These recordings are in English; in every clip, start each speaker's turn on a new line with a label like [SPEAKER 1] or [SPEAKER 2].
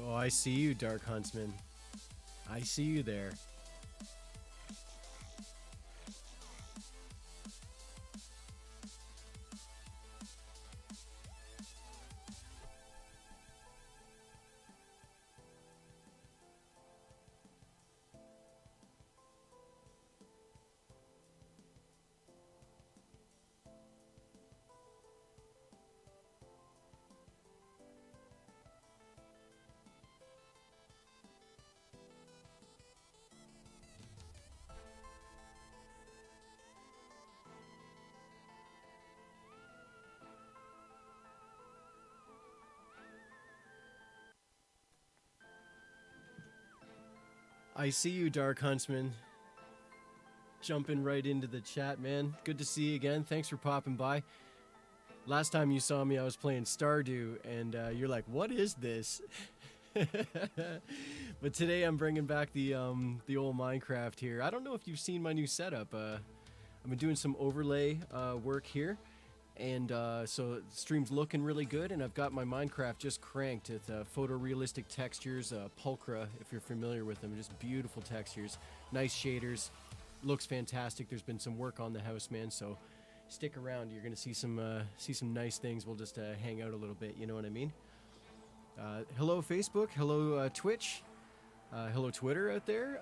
[SPEAKER 1] Oh, I see you, Dark Huntsman. I see you there. I see you, Dark Huntsman. Jumping right into the chat, man. Good to see you again. Thanks for popping by. Last time you saw me, I was playing Stardew, and you're like, "What is this?" But today I'm bringing back the old Minecraft here. I don't know if you've seen my new setup. I've been doing some overlay work here, and so the stream's looking really good. And I've got my Minecraft just cranked with photorealistic textures, Pulcra, if you're familiar with them. Just beautiful textures, nice shaders. Looks fantastic. There's been some work on the house, man. So stick around. You're gonna see some nice things. We'll just hang out a little bit. You know what I mean? Hello Facebook. Hello Twitch. Hello Twitter out there.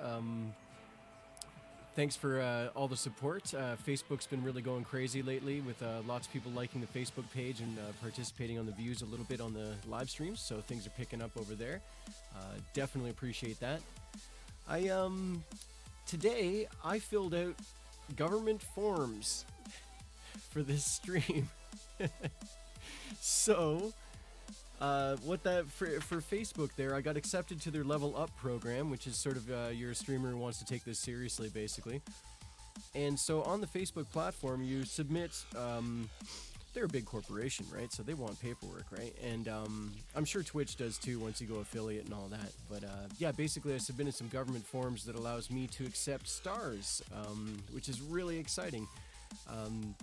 [SPEAKER 1] Thanks for all the support. Facebook's been really going crazy lately with lots of people liking the Facebook page and participating on the views a little bit on the live streams. So things are picking up over there. Definitely appreciate that. Today I filled out government forms for this stream. So what that for Facebook there, I got accepted to their Level Up program, which is sort of you're a streamer who wants to take this seriously, basically. And so on the Facebook platform, you submit. They're a big corporation, right? So they want paperwork, right? And I'm sure Twitch does too once you go affiliate and all that. But yeah, basically I submitted some government forms that allows me to accept stars, which is really exciting.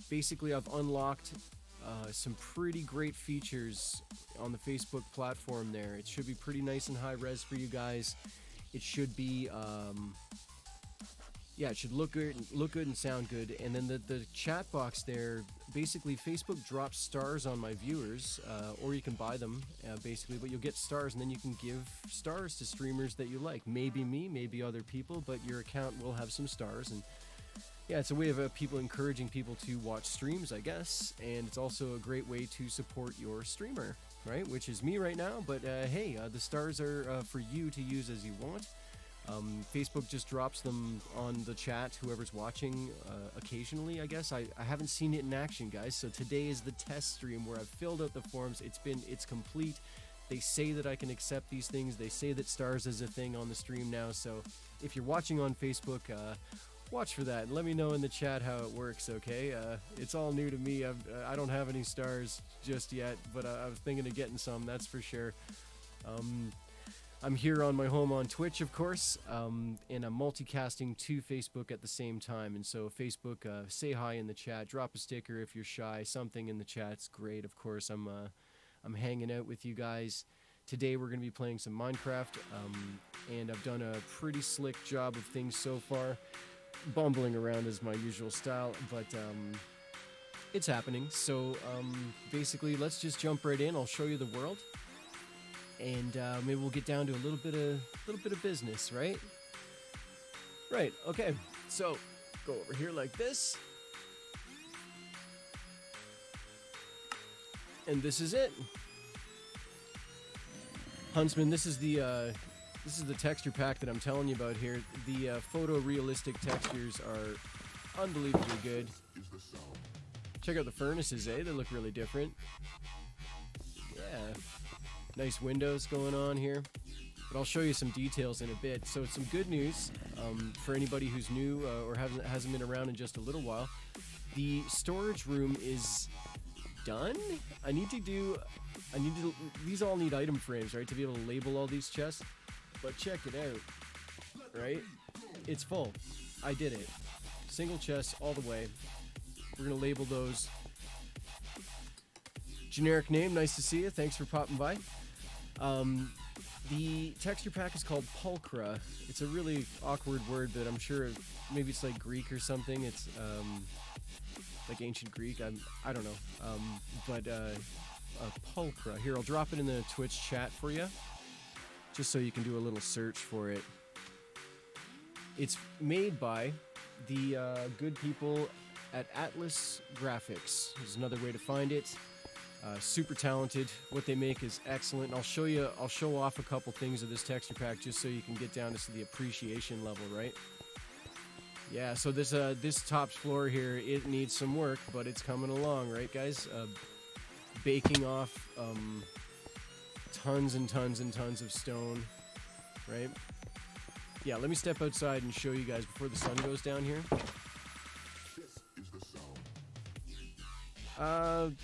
[SPEAKER 1] Basically, I've unlocked some pretty great features on the Facebook platform there. It should be pretty nice and high res for you guys. It should be yeah, it should look good and sound good. And then the chat box there, basically Facebook drops stars on my viewers, or you can buy them basically, but you'll get stars and then you can give stars to streamers that you like. Maybe me, maybe other people, but your account will have some stars. And yeah, it's a way of people encouraging people to watch streams, I guess, and it's also a great way to support your streamer, right? Which is me right now, but hey, the stars are for you to use as you want. Facebook just drops them on the chat, whoever's watching, occasionally, I guess. I haven't seen it in action, guys, so today is the test stream where I've filled out the forms. It's complete. They say that I can accept these things. They say that stars is a thing on the stream now, so if you're watching on Facebook, watch for that and let me know in the chat how it works, okay? It's all new to me. I don't have any stars just yet, but I was thinking of getting some, that's for sure. I'm here on my home on Twitch, of course, and I'm multicasting to Facebook at the same time. And so Facebook, say hi in the chat, drop a sticker if you're shy, something in the chat's great. Of course, I'm hanging out with you guys. Today we're going to be playing some Minecraft, and I've done a pretty slick job of things so far. Bumbling around is my usual style, but it's happening. So basically, let's just jump right in. I'll show you the world. And maybe we'll get down to a little bit of business, right? Right. Okay. So go over here like this, and this is it. Huntsman, this is the texture pack that I'm telling you about here. The photorealistic textures are unbelievably good. Check out the furnaces, eh? They look really different. Yeah. Nice windows going on here, but I'll show you some details in a bit. So it's some good news for anybody who's new or hasn't been around in just a little while. The storage room is done. These all need item frames, right, to be able to label all these chests. But check it out, right? It's full. I did it. Single chest all the way. We're gonna label those. Generic name, nice to see you. Thanks for popping by. The texture pack is called Pulchra. It's a really awkward word that I'm sure maybe it's like Greek or something. It's like ancient Greek. I don't know. But Pulchra. Here, I'll drop it in the Twitch chat for you, just so you can do a little search for it. It's made by the good people at Atlas Graphics. There's another way to find it. Super talented. What they make is excellent. And I'll show off a couple things of this texture pack just so you can get down to the appreciation level, right? Yeah, so this top floor here, it needs some work, but it's coming along, right, guys? Baking off tons and tons and tons of stone, right? Yeah, let me step outside and show you guys before the sun goes down here.
[SPEAKER 2] This is the sound.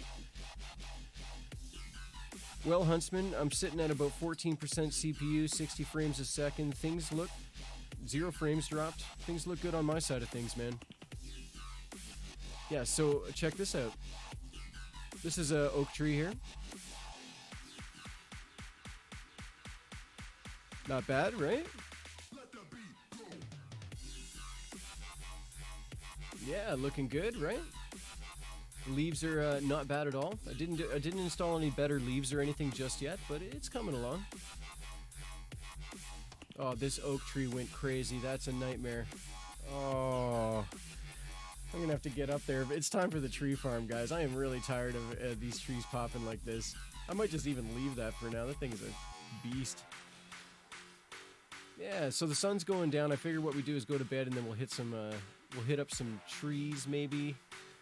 [SPEAKER 1] Well, Huntsman, I'm sitting at about 14% CPU, 60 frames a second. Things look... 0 frames dropped. Things look good on my side of things, man. Yeah, so check this out. This is a oak tree here. Not bad, right? Yeah, looking good, right? Leaves are not bad at all. I didn't install any better leaves or anything just yet, but it's coming along. Oh, this oak tree went crazy. That's a nightmare. Oh, I'm gonna have to get up there. It's time for the tree farm, guys. I am really tired of these trees popping like this. I might just even leave that for now. That thing is a beast. Yeah, so the sun's going down. I figured what we do is go to bed and then we'll hit up some trees maybe.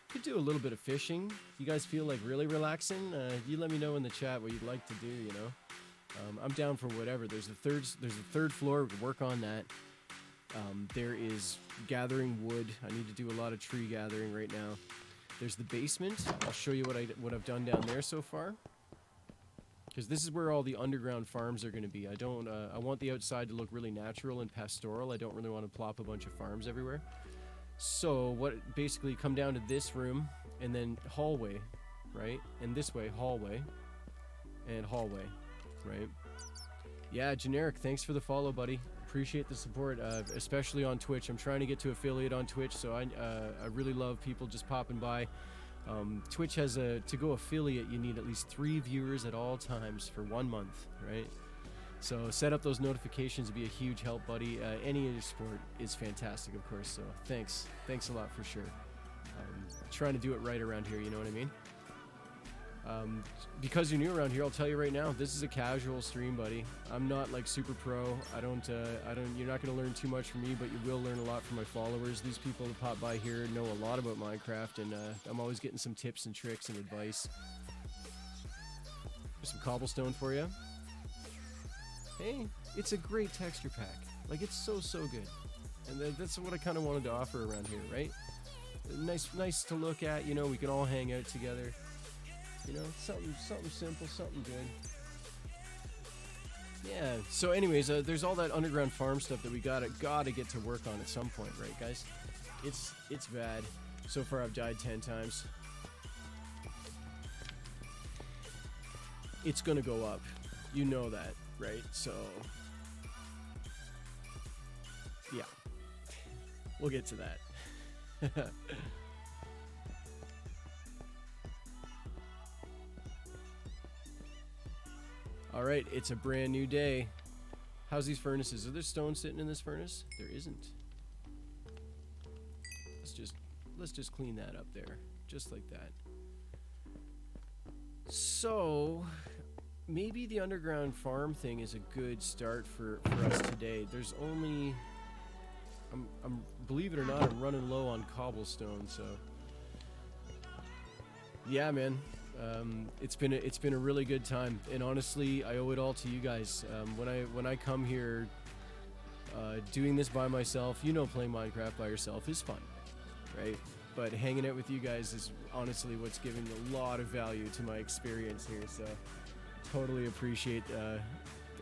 [SPEAKER 1] Could do a little bit of fishing. You guys feel like really relaxing? You let me know in the chat what you'd like to do, you know. I'm down for whatever. There's a third floor. We can work on that. There is gathering wood. I need to do a lot of tree gathering right now. There's the basement. I'll show you what I've done down there so far. Because this is where all the underground farms are going to be. I want the outside to look really natural and pastoral. I don't really want to plop a bunch of farms everywhere. So basically come down to this room and then hallway, right? And this way, hallway and hallway, right? Yeah, Generic, thanks for the follow, buddy. Appreciate the support, especially on Twitch. I'm trying to get to affiliate on Twitch, so I really love people just popping by. Twitch has to go affiliate, you need at least 3 viewers at all times for 1 month, right? So set up those notifications to be a huge help, buddy. Any of your support is fantastic, of course, so thanks a lot for sure. Trying to do it right around here, you know what I mean? Because you're new around here, I'll tell you right now, this is a casual stream, buddy. I'm not like super pro. You're not gonna learn too much from me, but you will learn a lot from my followers. These people that pop by here know a lot about Minecraft, and I'm always getting some tips and tricks and advice. There's some cobblestone for you. Hey, it's a great texture pack. Like, it's so good. And that's what I kind of wanted to offer around here, right? Nice to look at, you know, we can all hang out together. You know, something simple, something good. Yeah, so anyways, there's all that underground farm stuff that we gotta get to work on at some point, right, guys? It's bad. So far I've died 10 times. It's gonna go up. You know that, right? So, yeah. We'll get to that. Alright, it's a brand new day. How's these furnaces? Are there stone sitting in this furnace? There isn't. Let's just clean that up there. Just like that. So, maybe the underground farm thing is a good start for us today. There's only... believe it or not, I'm running low on cobblestone, so... Yeah, man. It's been a really good time, and honestly, I owe it all to you guys. When I come here, doing this by myself, you know, playing Minecraft by yourself is fun, right? But hanging out with you guys is honestly what's giving a lot of value to my experience here. So, totally appreciate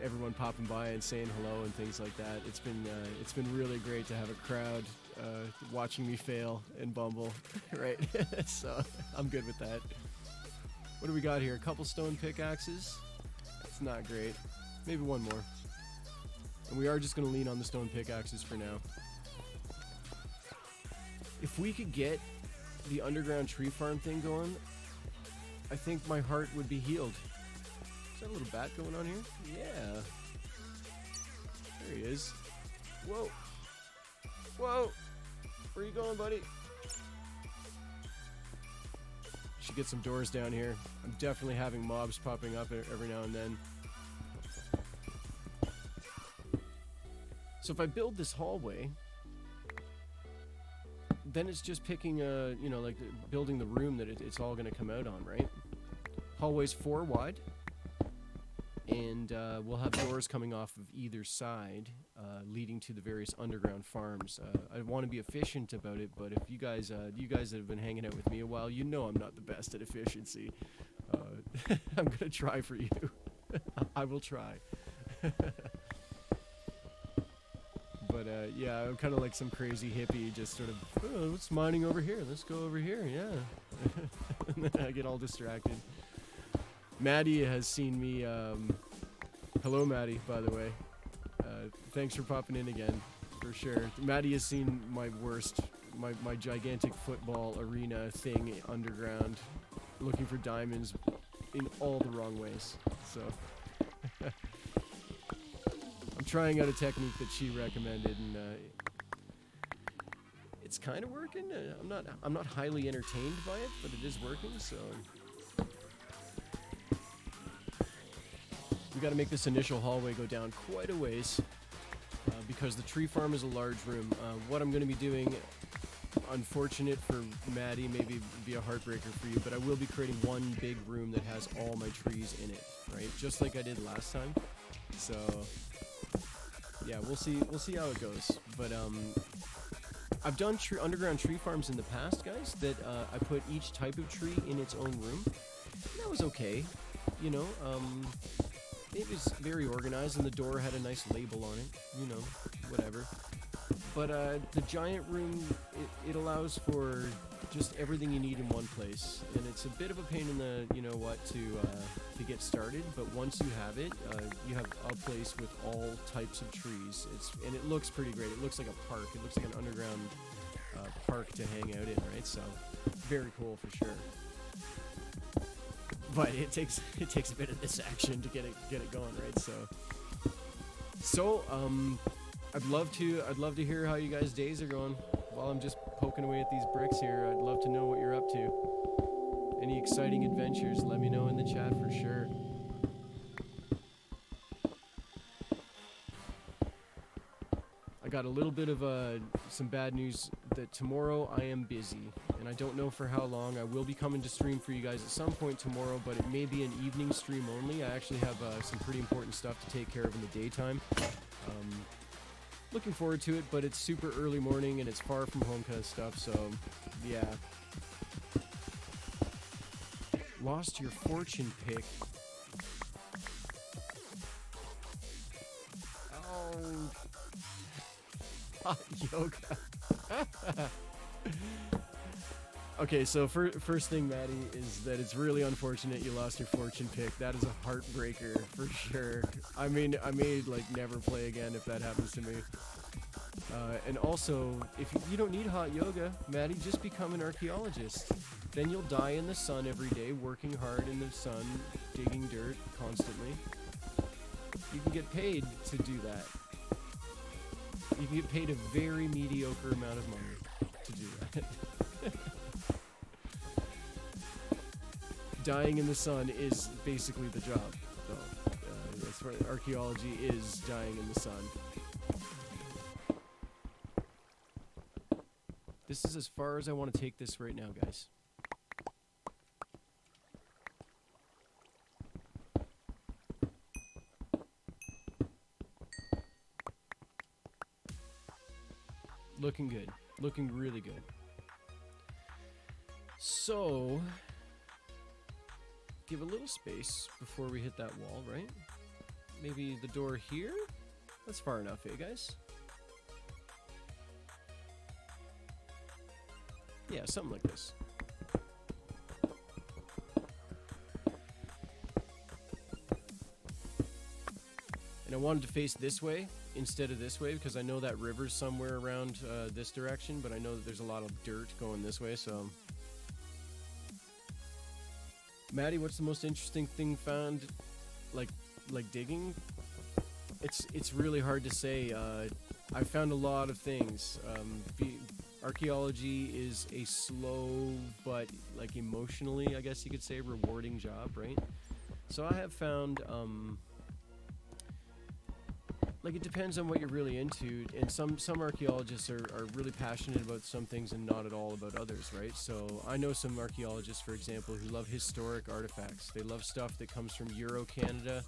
[SPEAKER 1] everyone popping by and saying hello and things like that. It's been really great to have a crowd watching me fail and bumble, right? So I'm good with that. What do we got here? A couple stone pickaxes. It's not great. Maybe one more. And we are just going to lean on the stone pickaxes for now. If we could get the underground tree farm thing going, I think my heart would be healed. Is that a little bat going on here? Yeah. There he is. Whoa. Whoa. Where you going, buddy? Should get some doors down here. I'm definitely having mobs popping up every now and then. So if I build this hallway, then it's just picking you know, like building the room that it's all going to come out on, right? Hallway's 4 wide, and we'll have doors coming off of either side, leading to the various underground farms. I want to be efficient about it, but if you guys that have been hanging out with me a while, you know I'm not the best at efficiency. I'm gonna try for you. I will try. But yeah, I'm kind of like some crazy hippie, just sort of, oh, what's mining over here? Let's go over here, yeah. And then I get all distracted. Maddie has seen me, hello Maddie, by the way. Thanks for popping in again, for sure. Maddie has seen my worst, my gigantic football arena thing underground, looking for diamonds in all the wrong ways, so. I'm trying out a technique that she recommended, and it's kind of working. I'm not highly entertained by it, but it is working, so. We got to make this initial hallway go down quite a ways, because the tree farm is a large room. What I'm going to be doing, unfortunate for Maddie, maybe be a heartbreaker for you, but I will be creating one big room that has all my trees in it, right? Just like I did last time. So yeah, we'll see how it goes. But I've done underground tree farms in the past, guys, that I put each type of tree in its own room. That was okay, you know. It was very organized, and the door had a nice label on it, you know, whatever. But the giant room, it allows for just everything you need in one place, and it's a bit of a pain in the, you know what, to get started. But once you have it, you have a place with all types of trees. And it looks pretty great. It looks like a park. It looks like an underground park to hang out in, right? So very cool for sure. But it takes a bit of this action to get it going, right? So I'd love to hear how you guys' days are going. While I'm just poking away at these bricks here, I'd love to know what you're up to. Any exciting adventures, let me know in the chat for sure. I got a little bit of some bad news that tomorrow I am busy, and I don't know for how long. I will be coming to stream for you guys at some point tomorrow, but it may be an evening stream only. I actually have some pretty important stuff to take care of in the daytime. Looking forward to it, but it's super early morning and it's far from home kind of stuff, so yeah. Lost your fortune pick. Oh. Hot yoga. Okay, so first thing, Maddie, is that it's really unfortunate you lost your fortune pick. That is a heartbreaker for sure. I mean, I may like never play again if that happens to me. And also, if you don't need hot yoga, Maddie, just become an archaeologist. Then you'll die in the sun every day, working hard in the sun, digging dirt constantly. You can get paid to do that. You can get paid a very mediocre amount of money to do that. Dying in the sun is basically the job, though. That's where archaeology is dying in the sun. This is as far as I want to take this right now, guys. Looking good. Looking really good. So, give a little space before we hit that wall, right? Maybe the door here? That's far enough, eh, guys? Yeah, something like this. and I wanted to face this way instead of this way because I know that river's somewhere around this direction, but I know that there's a lot of dirt going this way. So, Maddie, what's the most interesting thing found, like digging? It's really hard to say. I found a lot of things. Archaeology is a slow but like emotionally, I guess you could say, rewarding job, right? So I have found like it depends on what you're really into, and some archaeologists are really passionate about some things and not at all about others, right? So I know some archaeologists, for example, who love historic artifacts. They love stuff that comes from Euro Canada.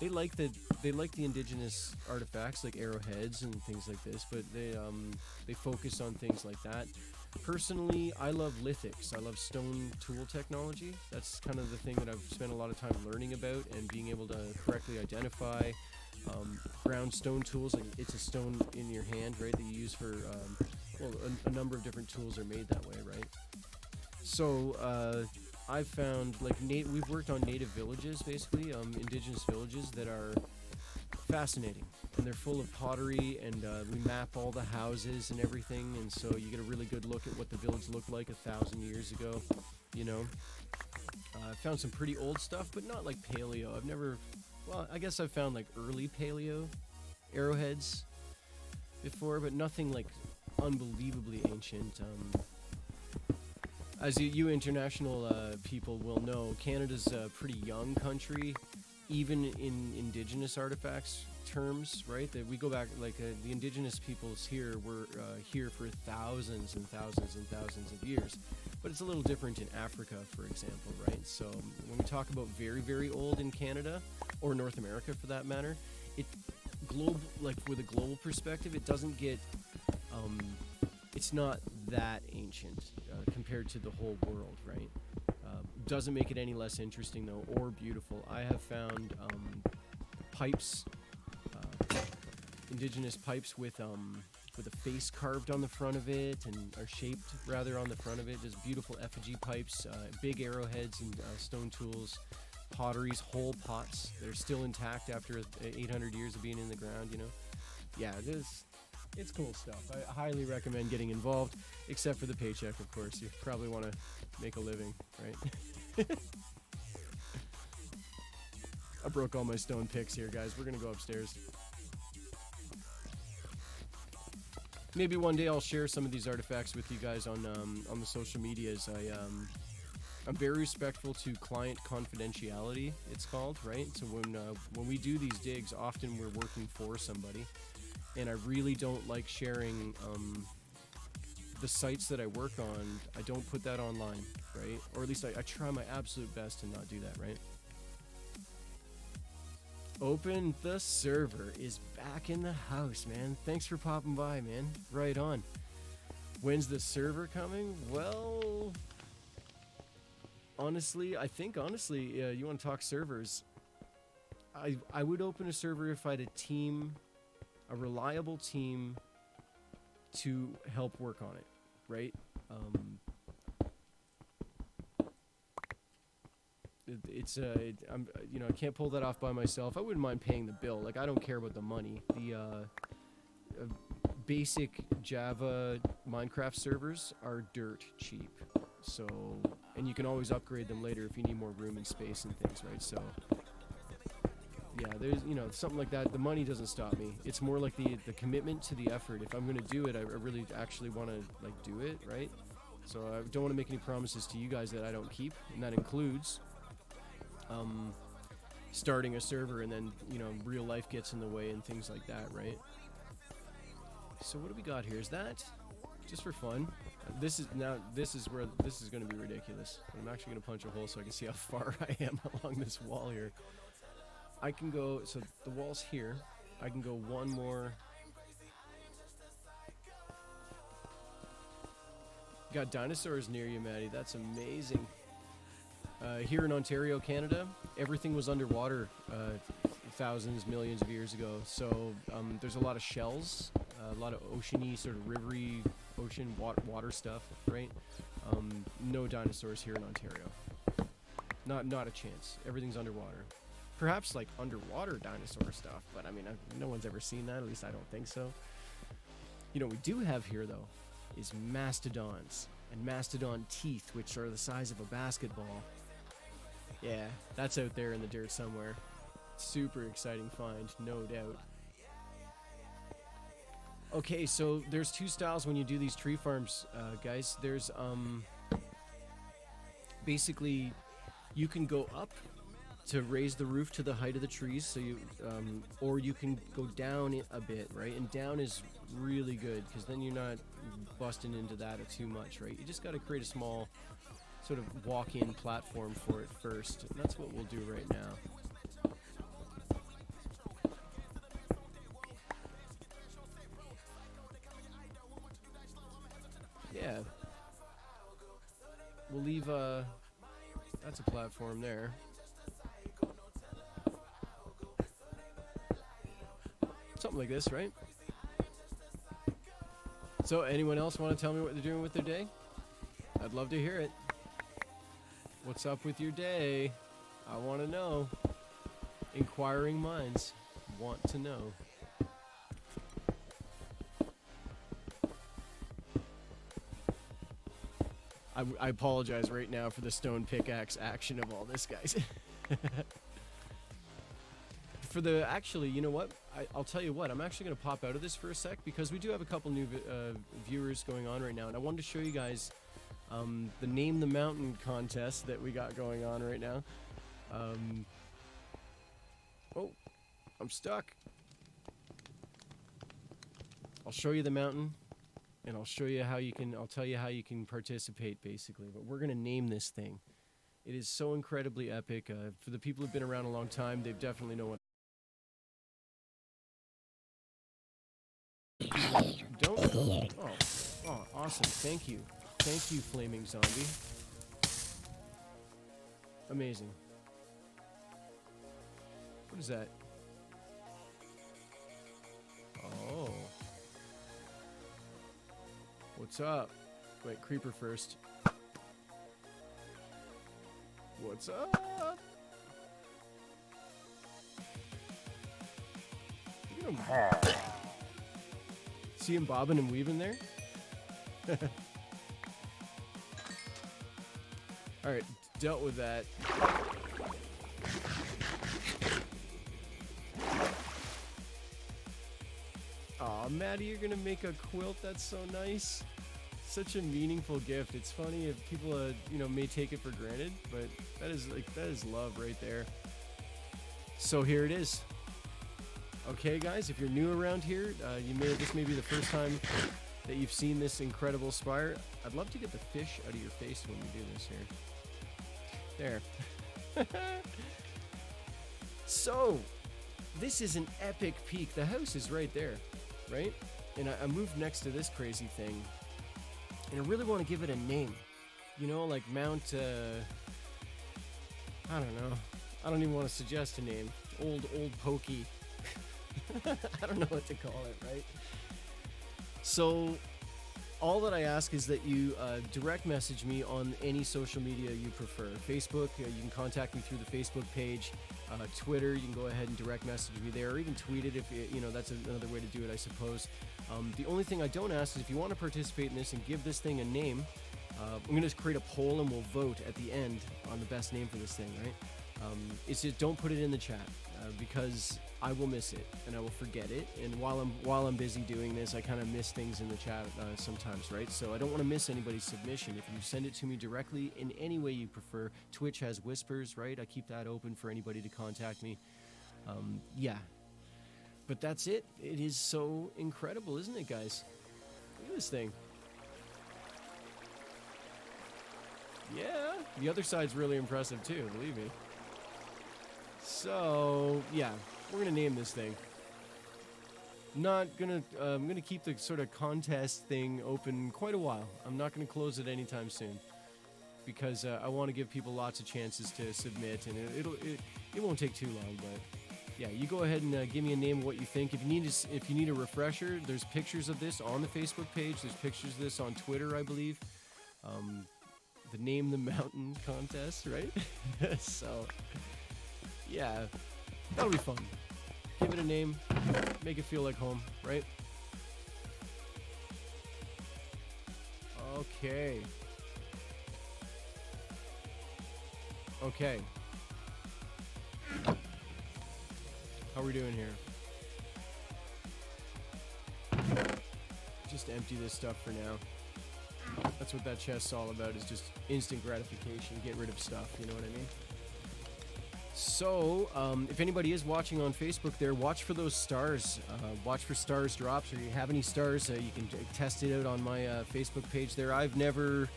[SPEAKER 1] They like the indigenous artifacts like arrowheads and things like this, but they focus on things like that. Personally, I love lithics. I love stone tool technology. That's kind of the thing that I've spent a lot of time learning about and being able to correctly identify ground stone tools. Like it's a stone in your hand, right, that you use for a number of different tools are made that way, right? So I've found like we've worked on native villages, basically indigenous villages that are fascinating, and they're full of pottery, and we map all the houses and everything, and so you get a really good look at what the village looked like 1,000 years ago, you know. I found some pretty old stuff, but not like paleo. I guess I've found like early paleo arrowheads before, but nothing like unbelievably ancient. As you international people will know, Canada's a pretty young country, even in indigenous artifacts terms, right? That we go back, like the indigenous peoples here were here for thousands and thousands and thousands of years. But it's a little different in Africa, for example, right? So when we talk about very, very old in Canada, or North America for that matter, with a global perspective, it doesn't get, it's not that ancient compared to the whole world, right? Doesn't make it any less interesting though, or beautiful. I have found pipes, indigenous pipes with a face carved on the front of it, and are shaped rather on the front of it. Just beautiful effigy pipes, big arrowheads and stone tools, potteries, whole pots that are still intact after 800 years of being in the ground, you know? Yeah, it's cool stuff. I highly recommend getting involved, except for the paycheck, of course. You probably want to make a living, right? I broke all my stone picks here, guys. We're going to go upstairs. Maybe one day I'll share some of these artifacts with you guys on the social medias. I'm very respectful to client confidentiality, it's called, right? So when we do these digs, often we're working for somebody, and I really don't like sharing the sites that I work on. I don't put that online, right? Or at least I try my absolute best to not do that, right? Open the Server is back in the house, man. Thanks for popping by, man. Right on. When's the server coming? Well, honestly, you want to talk servers. I would open a server if I had a reliable team to help work on it, right? I can't pull that off by myself. I wouldn't mind paying the bill. Like, I don't care about the money. The basic Java Minecraft servers are dirt cheap. So, and you can always upgrade them later if you need more room and space and things, right? So, yeah, there's, something like that. The money doesn't stop me. It's more like the commitment to the effort. If I'm going to do it, I really actually want to, like, do it, right? So I don't want to make any promises to you guys that I don't keep, and that includes starting a server, and then real life gets in the way and things like that, right? So what do we got here? Is that just for fun? This is where this is going to be ridiculous. I'm actually going to punch a hole so I can see how far I am along this wall here. I can go, so the wall's here. I can go one more. Got dinosaurs near you, Maddie. That's amazing. Here in Ontario, Canada, everything was underwater thousands, millions of years ago. So there's a lot of shells, a lot of oceany, sort of rivery, ocean water stuff, right? No dinosaurs here in Ontario. Not a chance. Everything's underwater. perhaps like underwater dinosaur stuff, but I mean, no one's ever seen that. At least I don't think so. You know, what we do have here though is mastodons and mastodon teeth, which are the size of a basketball. Yeah, that's out there in the dirt somewhere. Super exciting find, no doubt. Okay, so there's two styles when you do these tree farms, guys. There's basically you can go up to raise the roof to the height of the trees, so you or you can go down a bit, right? And down is really good because then you're not busting into that too much, right? You just got to create a small sort of walk-in platform for it first, and that's what we'll do right now. Yeah, we'll leave that's a platform there. Something like this, right? So anyone else want to tell me what they're doing with their day? I'd love to hear it. What's up with your day? I want to know. Inquiring minds want to know. I apologize right now for the stone pickaxe action of all this, guys. For the, actually, you know what? I'll tell you what, I'm actually going to pop out of this for a sec because we do have a couple new viewers going on right now, and I wanted to show you guys the Name the Mountain contest that we got going on right now. Oh, I'm stuck. I'll show you the mountain, and I'll show you how you can, I'll tell you how you can participate, basically. But we're going to name this thing. It is so incredibly epic. For the people who've been around a long time, they definitely know what. Don't. Oh, awesome. Thank you. Thank you, Flaming Zombie. Amazing. What is that? Oh. What's up? Wait, Creeper first. What's up? Look at him. See him bobbing and weaving there? Alright, dealt with that. Aw, Maddie, you're gonna make a quilt? That's so nice. Such a meaningful gift. It's funny if people, you know, may take it for granted, but that is love right there. So here it is. Okay, guys, if you're new around here, this may be the first time that you've seen this incredible spire. I'd love to get the fish out of your face when we do this here. There. So, this is an epic peak. The house is right there, right? And I moved next to this crazy thing, and I really want to give it a name. You know, like Mount, I don't know. I don't even want to suggest a name. Old Pokey. I don't know what to call it, right? So, all that I ask is that you direct message me on any social media you prefer. Facebook, you can contact me through the Facebook page. Twitter, you can go ahead and direct message me there, or even tweet it if you know, that's another way to do it, I suppose. The only thing I don't ask is if you want to participate in this and give this thing a name. I'm going to create a poll and we'll vote at the end on the best name for this thing, right? It's just don't put it in the chat because I will miss it and I will forget it. And while I'm busy doing this, I kind of miss things in the chat sometimes, right? So I don't want to miss anybody's submission. If you send it to me directly in any way you prefer, Twitch has whispers, right? I keep that open for anybody to contact me. Yeah. But that's it. It is so incredible, isn't it, guys? Look at this thing. Yeah, the other side's really impressive too, believe me. So, yeah, we're gonna name this thing. I'm gonna keep the sort of contest thing open quite a while. I'm not gonna close it anytime soon because I want to give people lots of chances to submit, and it won't take too long. But yeah, you go ahead and give me a name of what you think. If you need a refresher, there's pictures of this on the Facebook page. There's pictures of this on Twitter, I believe. The Name the Mountain contest, right? So, yeah. That'll be fun. Give it a name, make it feel like home, right? Okay. Okay. How are we doing here? Just empty this stuff for now. That's what that chest's all about, is just instant gratification. Get rid of stuff, you know what I mean? So, if anybody is watching on Facebook there, watch for those stars. Watch for stars drops, or you have any stars, you can test it out on my Facebook page there. I've never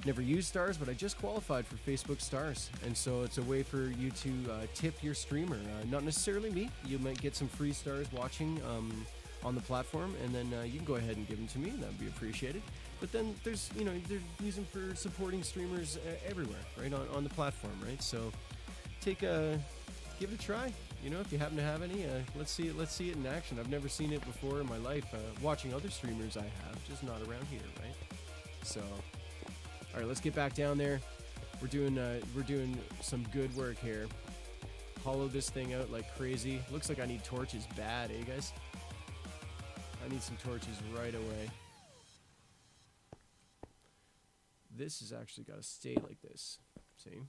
[SPEAKER 1] used stars, but I just qualified for Facebook stars, and so it's a way for you to tip your streamer. Not necessarily me. You might get some free stars watching on the platform, and then you can go ahead and give them to me, and that'd be appreciated. But then there's, you know, they're using for supporting streamers everywhere, right, on the platform, right? So give it a try. You know, if you happen to have any, let's see it in action. I've never seen it before in my life. Watching other streamers, I have, just not around here, right? So, all right, let's get back down there. We're doing some good work here. Hollow this thing out like crazy. Looks like I need torches bad, eh, guys? I need some torches right away. This has actually got to stay like this. See?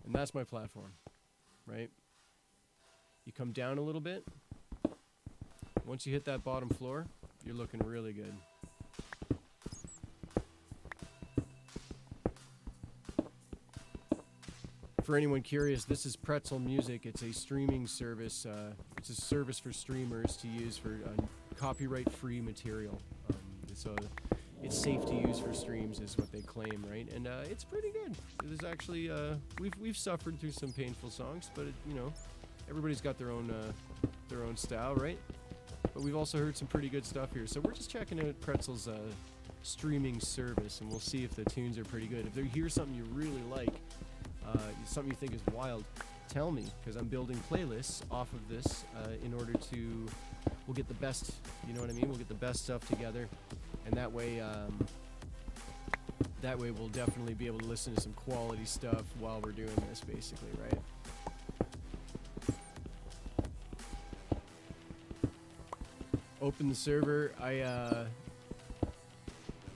[SPEAKER 1] And that's my platform, right? You come down a little bit. Once you hit that bottom floor, you're looking really good. For anyone curious, this is Pretzel Music. It's a streaming service. It's a service for streamers to use for copyright-free material. So it's safe to use for streams, is what they claim, right? And it's pretty good. It is actually we've suffered through some painful songs, but you know, everybody's got their own style, right? But we've also heard some pretty good stuff here. So we're just checking out Pretzel's streaming service, and we'll see if the tunes are pretty good. If you hear something you really like, something you think is wild, tell me, because I'm building playlists off of this in order to, we'll get the best, you know what I mean? We'll get the best stuff together, and that way we'll definitely be able to listen to some quality stuff while we're doing this, basically, right? Open the server.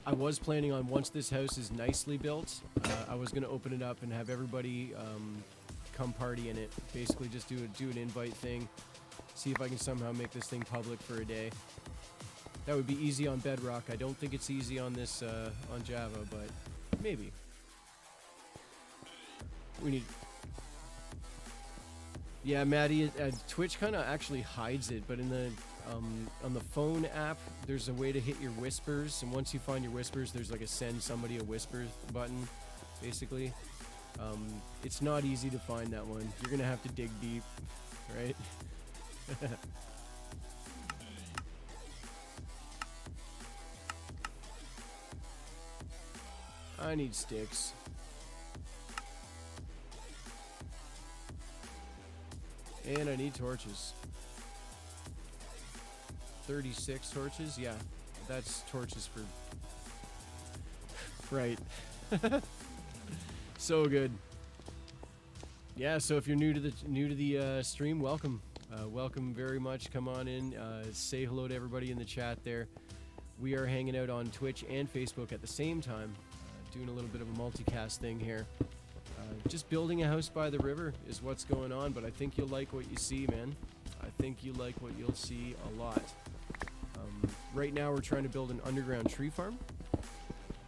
[SPEAKER 1] I was planning on, once this house is nicely built, I was going to open it up and have everybody come party in it. Basically just do an invite thing. See if I can somehow make this thing public for a day. That would be easy on Bedrock. I don't think it's easy on this, on Java, but maybe. We need... Yeah, Maddie, Twitch kind of actually hides it, but in the... on the phone app, there's a way to hit your whispers, and once you find your whispers, there's like a send somebody a whisper button, basically. It's not easy to find that one. You're gonna have to dig deep, right? I need sticks. And I need torches. 36 torches? Yeah, that's torches for... Right. So good. Yeah, so if you're new to the stream, welcome. Welcome very much. Come on in. Say hello to everybody in the chat there. We are hanging out on Twitch and Facebook at the same time, doing a little bit of a multicast thing here. Just building a house by the river is what's going on, but I think you'll like what you see, man. I think you like what you'll see a lot. Right now we're trying to build an underground tree farm,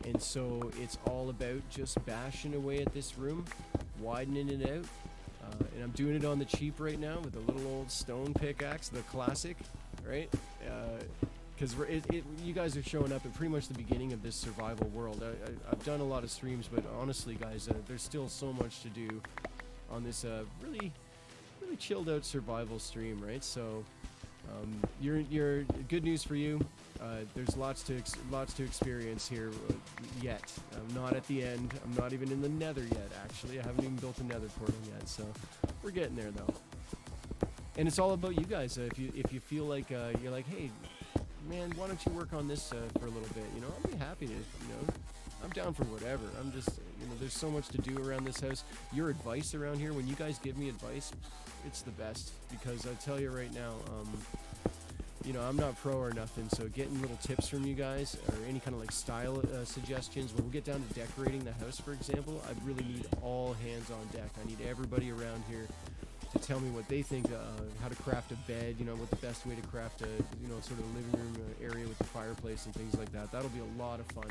[SPEAKER 1] and so it's all about just bashing away at this room, widening it out, and I'm doing it on the cheap right now with a little old stone pickaxe, the classic, right? Because you guys are showing up at pretty much the beginning of this survival world. I've done a lot of streams, but honestly, guys, there's still so much to do on this really chilled out survival stream, right? So you're good news for you. There's lots to experience here yet. I'm not at the end. I'm not even in the nether yet, actually. I haven't even built a nether portal yet, so we're getting there though. And it's all about you guys. If you feel like you're like, hey, man, why don't you work on this for a little bit? You know, I'll be happy to. You know, I'm down for whatever. I'm just, there's so much to do around this house. Your advice around here, when you guys give me advice, it's the best, because I tell you right now, I'm not pro or nothing, so getting little tips from you guys or any kind of like style suggestions. When we get down to decorating the house, for example, I really need all hands on deck. I need everybody around here to tell me what they think, how to craft a bed, what the best way to craft a, sort of living room area with the fireplace and things like that. That'll be a lot of fun.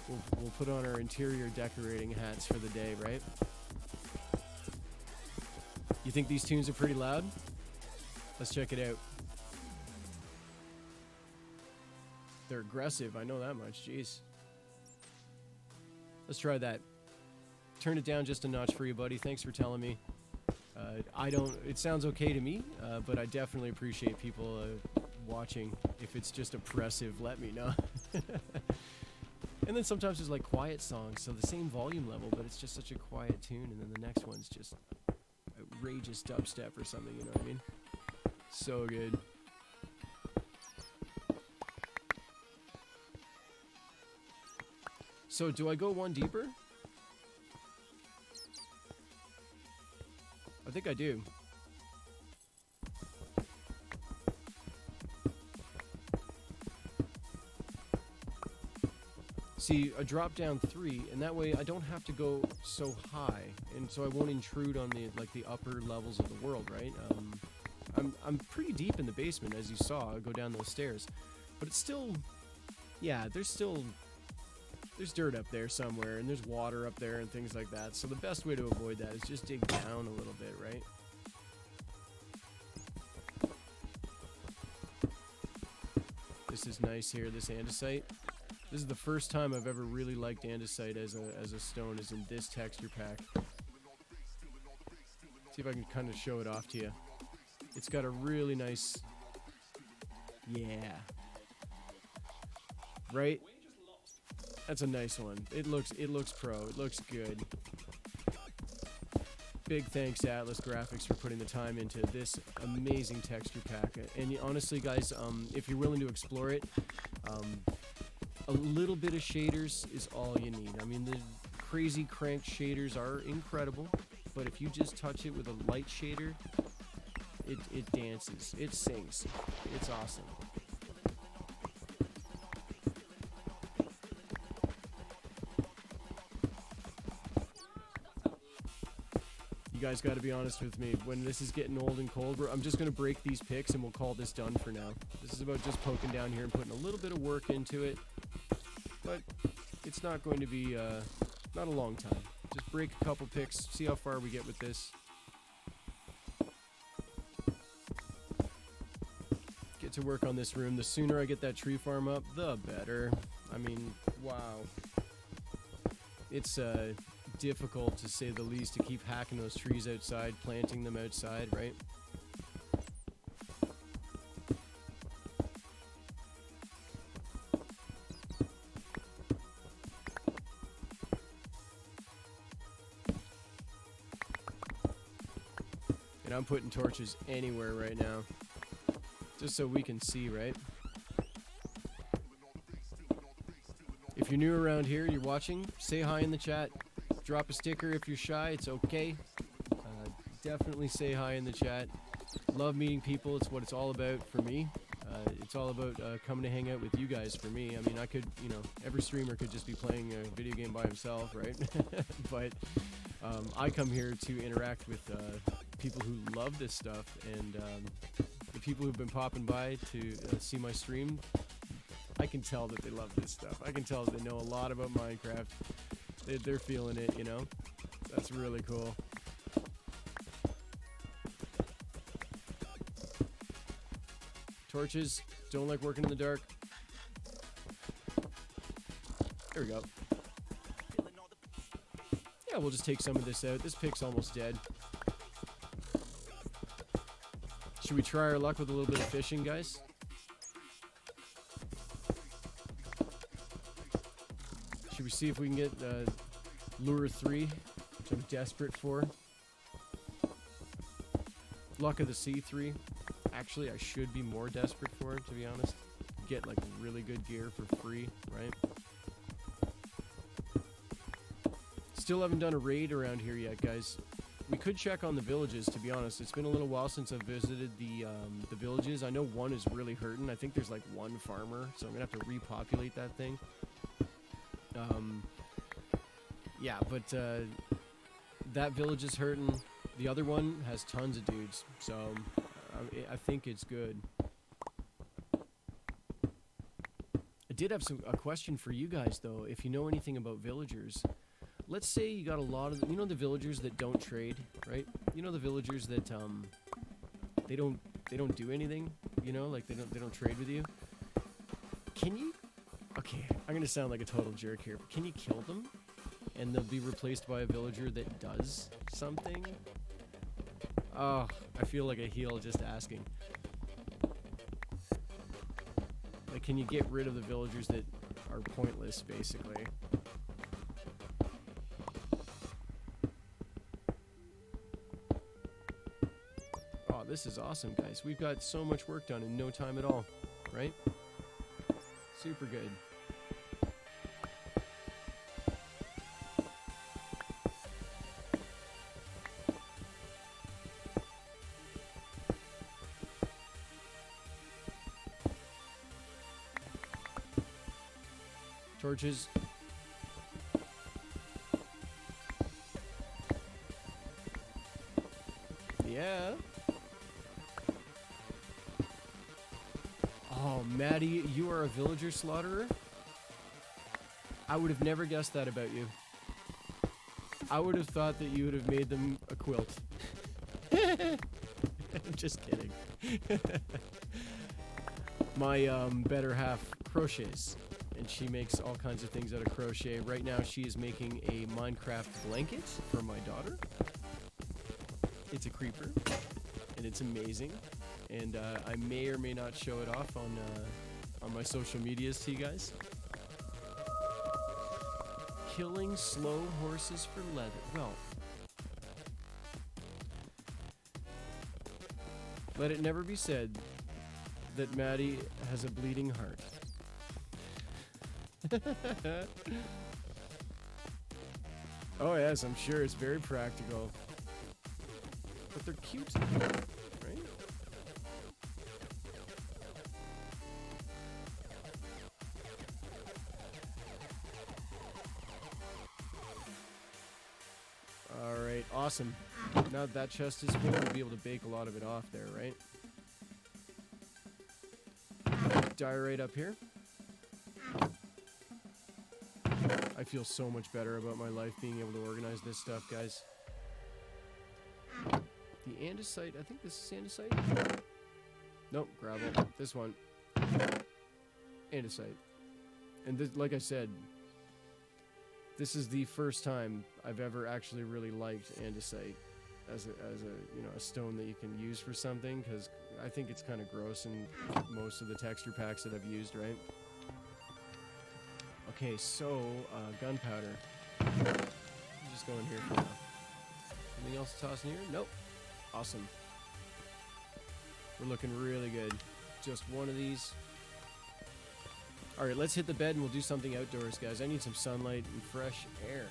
[SPEAKER 1] We'll put on our interior decorating hats for the day, right? You think these tunes are pretty loud? Let's check it out. They're aggressive, I know that much, jeez. Let's try that. Turn it down just a notch for you, buddy. Thanks for telling me. It sounds okay to me, but I definitely appreciate people watching. If it's just oppressive, let me know. And then sometimes there's like quiet songs, so the same volume level, but it's just such a quiet tune, and then the next one's just outrageous dubstep or something, you know what I mean? So good. So do I go one deeper? I think I do. See, I drop down 3, and that way I don't have to go so high, and so I won't intrude on the upper levels of the world, right? I'm pretty deep in the basement, as you saw. I go down those stairs, but it's still, yeah, there's dirt up there somewhere, and there's water up there and things like that. So the best way to avoid that is just dig down a little bit, right? This is nice here, this andesite. This is the first time I've ever really liked andesite as a stone, is in this texture pack. See if I can kind of show it off to you. It's got a really nice, yeah, right? That's a nice one. It looks pro. It looks good. Big thanks to Atlas Graphics for putting the time into this amazing texture pack. And honestly, guys, if you're willing to explore it, a little bit of shaders is all you need. I mean, the crazy cranked shaders are incredible, but if you just touch it with a light shader, it dances. It sings. It's awesome. You guys got to be honest with me. When this is getting old and cold, I'm just going to break these picks and we'll call this done for now. This is about just poking down here and putting a little bit of work into it. But it's not going to be, not a long time. Just break a couple picks, see how far we get with this. Get to work on this room. The sooner I get that tree farm up, the better. I mean, wow. It's, difficult, to say the least, to keep hacking those trees outside, planting them outside, right? And I'm putting torches anywhere right now, just so we can see, right? If you're new around here, you're watching, say hi in the chat. Drop a sticker if you're shy, it's okay. Definitely say hi in the chat. Love meeting people, it's what it's all about for me. It's all about coming to hang out with you guys for me. I mean, I could, every streamer could just be playing a video game by himself, right? But I come here to interact with people who love this stuff, and the people who've been popping by to see my stream, I can tell that they love this stuff. I can tell that they know a lot about Minecraft. They're feeling it, That's really cool. Torches, don't like working in the dark. There we go. Yeah, we'll just take some of this out. This pick's almost dead. Should we try our luck with a little bit of fishing, guys? Should we see if we can get Lure 3, which I'm desperate for? Luck of the Sea 3. Actually, I should be more desperate for it, to be honest. Get like really good gear for free, right? still haven't done a raid around here yet, guys. We could check on the villages, to be honest. It's been a little while since I've visited the villages. I know one is really hurting. I think there's like one farmer, so I'm gonna have to repopulate that thing. Yeah, but that village is hurting. The other one has tons of dudes, so I think it's good. I did have a question for you guys, though. If you know anything about villagers, let's say you got a lot of, you know, the villagers that don't trade, right? You know, the villagers that they don't do anything, you know, like they don't trade with you. Can you? Okay, I'm gonna sound like a total jerk here, but can you kill them, and they'll be replaced by a villager that does something? Oh, I feel like a heel just asking. Like, can you get rid of the villagers that are pointless, basically? Oh, this is awesome, guys. We've got so much work done in no time at all, right? Super good. Torches. Yeah. Oh, Maddie, you are a villager slaughterer? I would have never guessed that about you. I would have thought that you would have made them a quilt. I'm just kidding. My better half crochets, and she makes all kinds of things out of crochet. Right now she is making a Minecraft blanket for my daughter. It's a creeper, and it's amazing. And I may or may not show it off on my social medias to you guys. Killing slow horses for leather. Well, let it never be said that Maddie has a bleeding heart. Oh yes, I'm sure it's very practical. But they're cute, right? Alright, awesome. Now that chest is full, we'll be able to bake a lot of it off there, right? Diorite up here. I feel so much better about my life being able to organize this stuff, guys. The andesite, I think this is andesite? Nope, gravel. This one. Andesite. And this, like I said, this is the first time I've ever actually really liked andesite as a you know, a stone that you can use for something, because I think it's kind of gross in most of the texture packs that I've used, right? Okay, so gunpowder. Just go in here for now. Anything else to toss in here? Nope. Awesome. We're looking really good. Just one of these. Alright, let's hit the bed and we'll do something outdoors, guys. I need some sunlight and fresh air.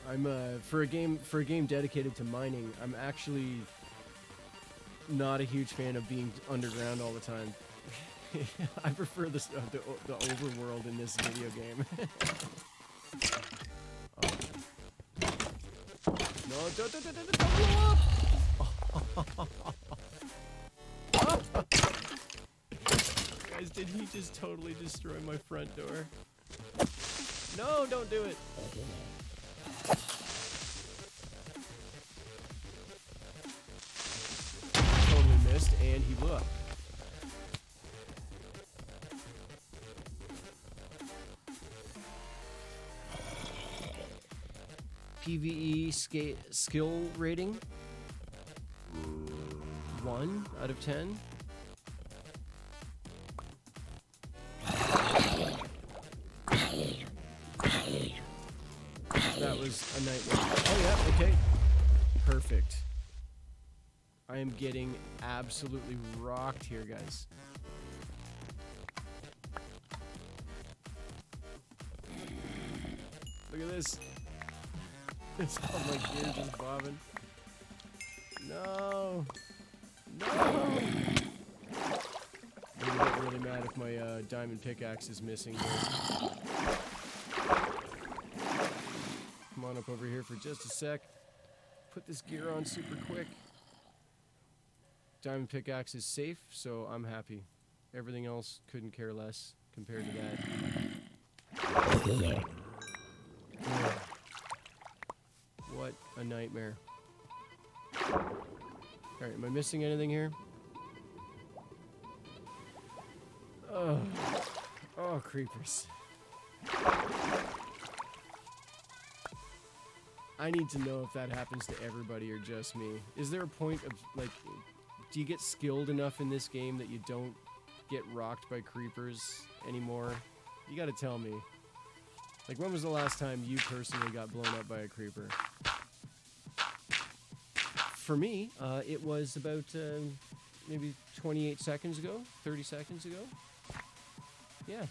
[SPEAKER 1] I'm for a game dedicated to mining, I'm actually not a huge fan of being underground all the time. I prefer the overworld in this video game. Oh. No, don't blow up! Guys, did he just totally destroy my front door? No, don't do it! Totally missed, and he blew up. PvE skill rating 1 out of 10. That was a nightmare. Oh yeah, okay. Perfect. I am getting absolutely rocked here, guys. Look at this. It's all my gear just bobbing. No. No. I'm gonna get really mad if my diamond pickaxe is missing here. Come on up over here for just a sec. Put this gear on super quick. Diamond pickaxe is safe, so I'm happy. Everything else couldn't care less compared to that. What a nightmare. Alright, am I missing anything here? Oh, oh, creepers. I need to know if that happens to everybody or just me. Is there a point of, like, do you get skilled enough in this game that you don't get rocked by creepers anymore? You gotta tell me. Like, when was the last time you personally got blown up by a creeper? For me, it was about maybe 28 seconds ago, 30 seconds ago. Yeah.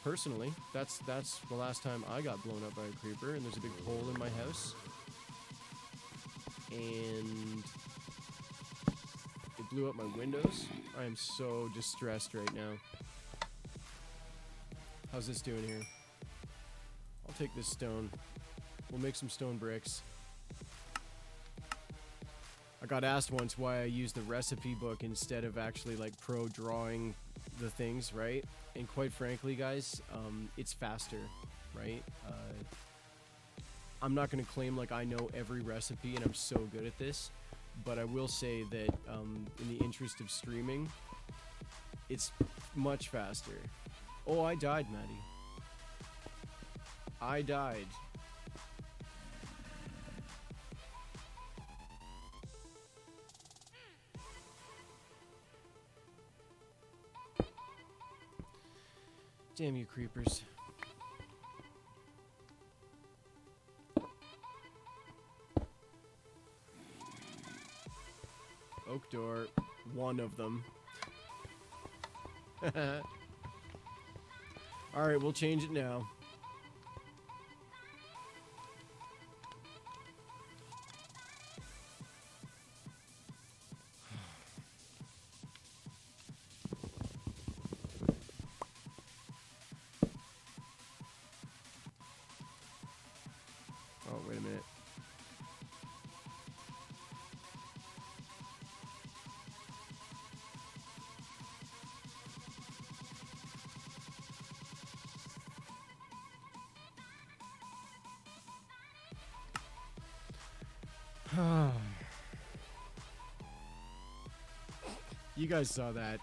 [SPEAKER 1] Personally, that's the last time I got blown up by a creeper, and there's a big hole in my house. And it blew up my windows. I am so distressed right now. How's this doing here? I'll take this stone. We'll make some stone bricks. I got asked once why I used the recipe book instead of actually like pro drawing the things, right? And quite frankly, guys, it's faster, right? I'm not going to claim like I know every recipe and I'm so good at this, but I will say that in the interest of streaming, it's much faster. Oh, I died, Maddie. I died. Damn you, creepers. Oak door, one of them. Alright, we'll change it now. Oh, wait a minute. You guys saw that.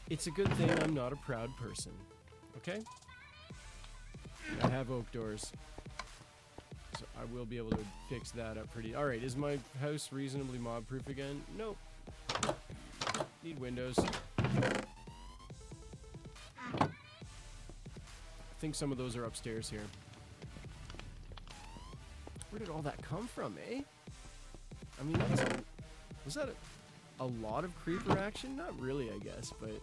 [SPEAKER 1] It's a good thing I'm not a proud person, okay? I have oak doors, so I will be able to fix that up pretty... Alright, is my house reasonably mob-proof again? Nope. Need windows. I think some of those are upstairs here. Where did all that come from, eh? I mean, was that a lot of creeper action? Not really, I guess, but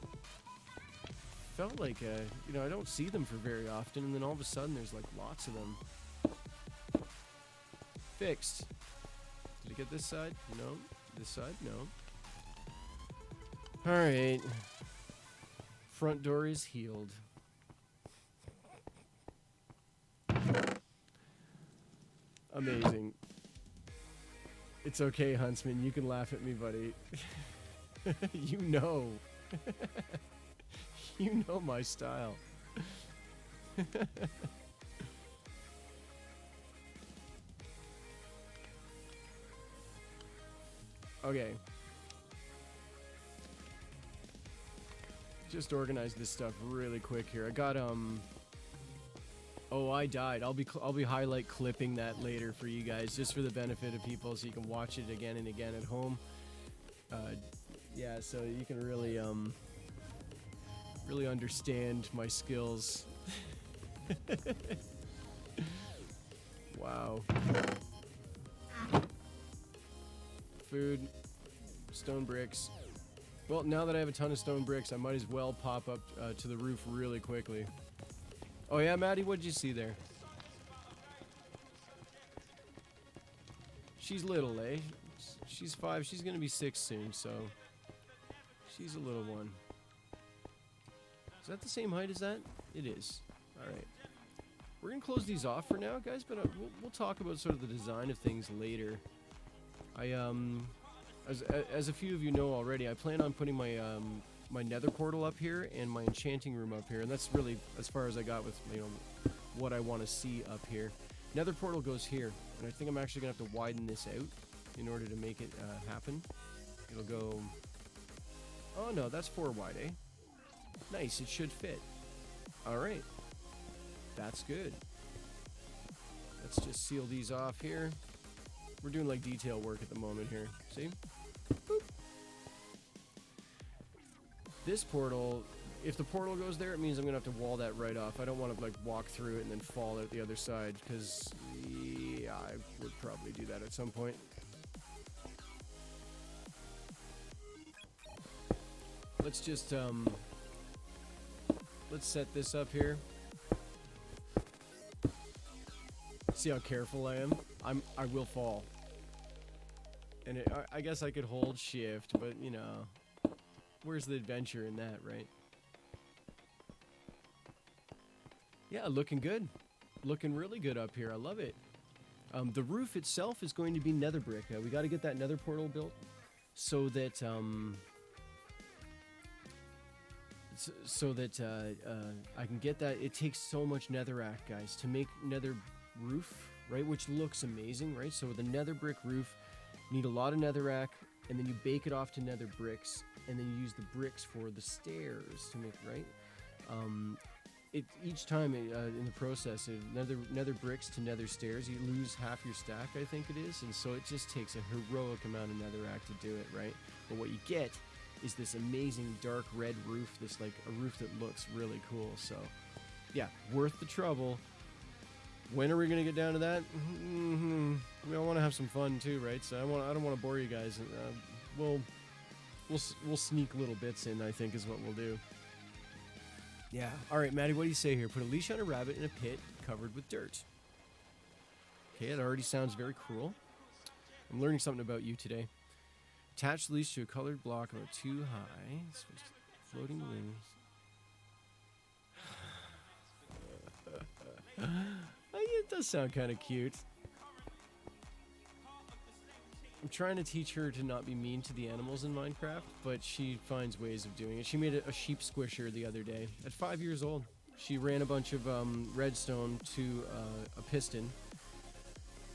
[SPEAKER 1] felt like, you know, I don't see them for very often, and then all of a sudden there's like lots of them. Fixed. Did I get this side? No. This side? No. Alright. Front door is healed. Amazing. It's okay, Huntsman. You can laugh at me, buddy. You know. You know my style. Okay. Just organize this stuff really quick here. I got oh, I died. I'll be highlight clipping that later for you guys, just for the benefit of people, so you can watch it again and again at home. Yeah, so you can really really understand my skills. Wow. Food, stone bricks. Well, now that I have a ton of stone bricks, I might as well pop up to the roof really quickly. Oh yeah, Maddie, what did you see there? She's little, eh? She's 5. She's gonna be 6 soon, so she's a little one. Is that the same height as that? It is. All right. We're gonna close these off for now, guys, but we'll talk about sort of the design of things later. As a few of you know already, I plan on putting my my nether portal up here and my enchanting room up here, and that's really as far as I got with what I want to see up here. Nether portal goes here, and I think I'm actually gonna have to widen this out in order to make it happen. It'll go. Oh no, that's 4 wide, eh? Nice, it should fit. All right, that's good. Let's just seal these off here. We're doing like detail work at the moment here. See? Boop. This portal, if the portal goes there, it means I'm gonna have to wall that right off. I don't want to like walk through it and then fall out the other side, because yeah, I would probably do that at some point. Let's just let's set this up here. See how careful I am? I will fall. And I guess I could hold shift, but you know, where's the adventure in that, right? Yeah, looking good. Looking really good up here. I love it. The roof itself is going to be nether brick. We got to get that nether portal built so that I can get that. It takes so much netherrack, guys, to make nether roof, right? Which looks amazing, right? So with a nether brick roof, you need a lot of netherrack, and then you bake it off to nether bricks, and then you use the bricks for the stairs to make, right? Each time in the process of nether bricks to nether stairs, you lose half your stack, I think it is, and so it just takes a heroic amount of netherrack to do it, right? But what you get is this amazing dark red roof, this like a roof that looks really cool. So yeah, worth the trouble. When are we gonna get down to that? We all want to have some fun too, right? So I don't want to bore you guys. We'll sneak little bits in, I think, is what we'll do. Yeah. All right, Maddie, what do you say here? Put a leash on a rabbit in a pit covered with dirt. Okay, it already sounds very cruel. I'm learning something about you today. Attach the leash to a colored block about 2 high. Switch to floating wings. It does sound kind of cute. I'm trying to teach her to not be mean to the animals in Minecraft, but she finds ways of doing it. She made a sheep squisher the other day. At 5 years old, she ran a bunch of redstone to a piston.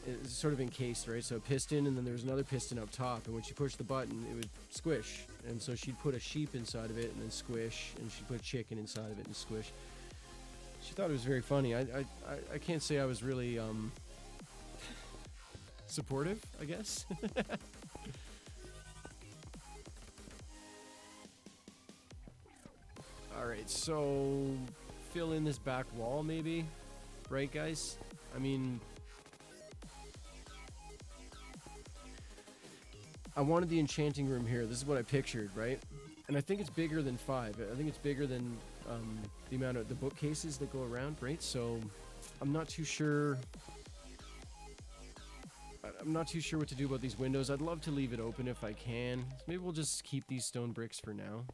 [SPEAKER 1] It's sort of encased, right? So a piston, and then there's another piston up top, and when she pushed the button, it would squish. And so she'd put a sheep inside of it and then squish, and she'd put a chicken inside of it and squish. She thought it was very funny. I can't say I was really supportive, I guess. Alright, so fill in this back wall maybe, right guys? I mean, I wanted the enchanting room here. This is what I pictured, right? And I think it's bigger than 5. I think it's bigger than the amount of the bookcases that go around, right? So I'm not too sure. I'm not too sure what to do about these windows. I'd love to leave it open if I can. Maybe we'll just keep these stone bricks for now,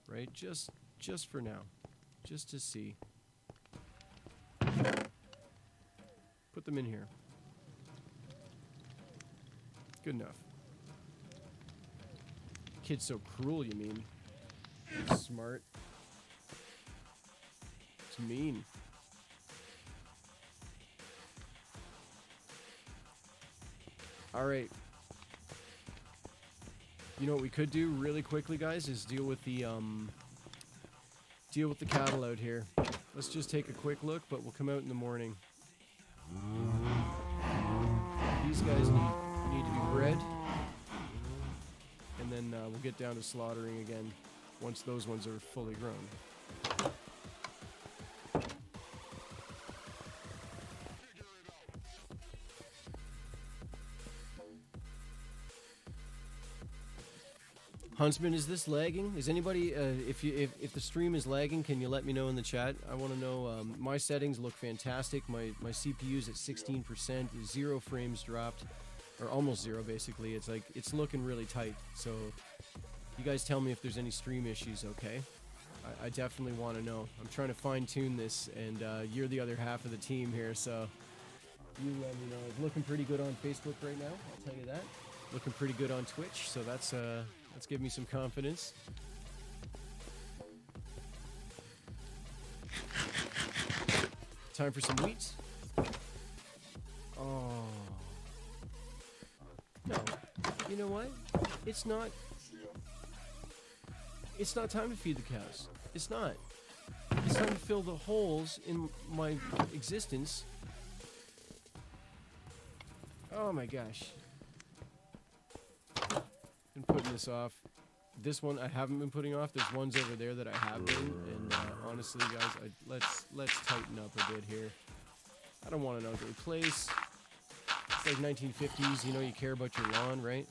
[SPEAKER 1] right? Just for now, just to see. Put them in here. Good enough. Kid's so cruel, you mean? Smart. It's mean. Alright. You know what we could do really quickly, guys, is deal with the cattle out here. Let's just take a quick look, but we'll come out in the morning. These guys need to be bred. And then we'll get down to slaughtering again once those ones are fully grown. Huntsman, is this lagging? Is anybody, if the stream is lagging, can you let me know in the chat? I want to know. My settings look fantastic. My CPU's at 16%, 0 frames dropped, or almost 0 basically. It's like it's looking really tight. So you guys tell me if there's any stream issues, okay? I definitely want to know. I'm trying to fine tune this, and you're the other half of the team here, so you let me know. It's looking pretty good on Facebook right now. I'll tell you that. Looking pretty good on Twitch, so that's give me some confidence. Time for some wheat. Oh. No. You know what? It's not time to feed the cows. It's not. It's time to fill the holes in my existence. Oh my gosh. Been putting this off. This one I haven't been putting off. There's ones over there that I have been, and honestly, guys, let's tighten up a bit here. I don't want an ugly place. It's like 1950s. You know, you care about your lawn, right?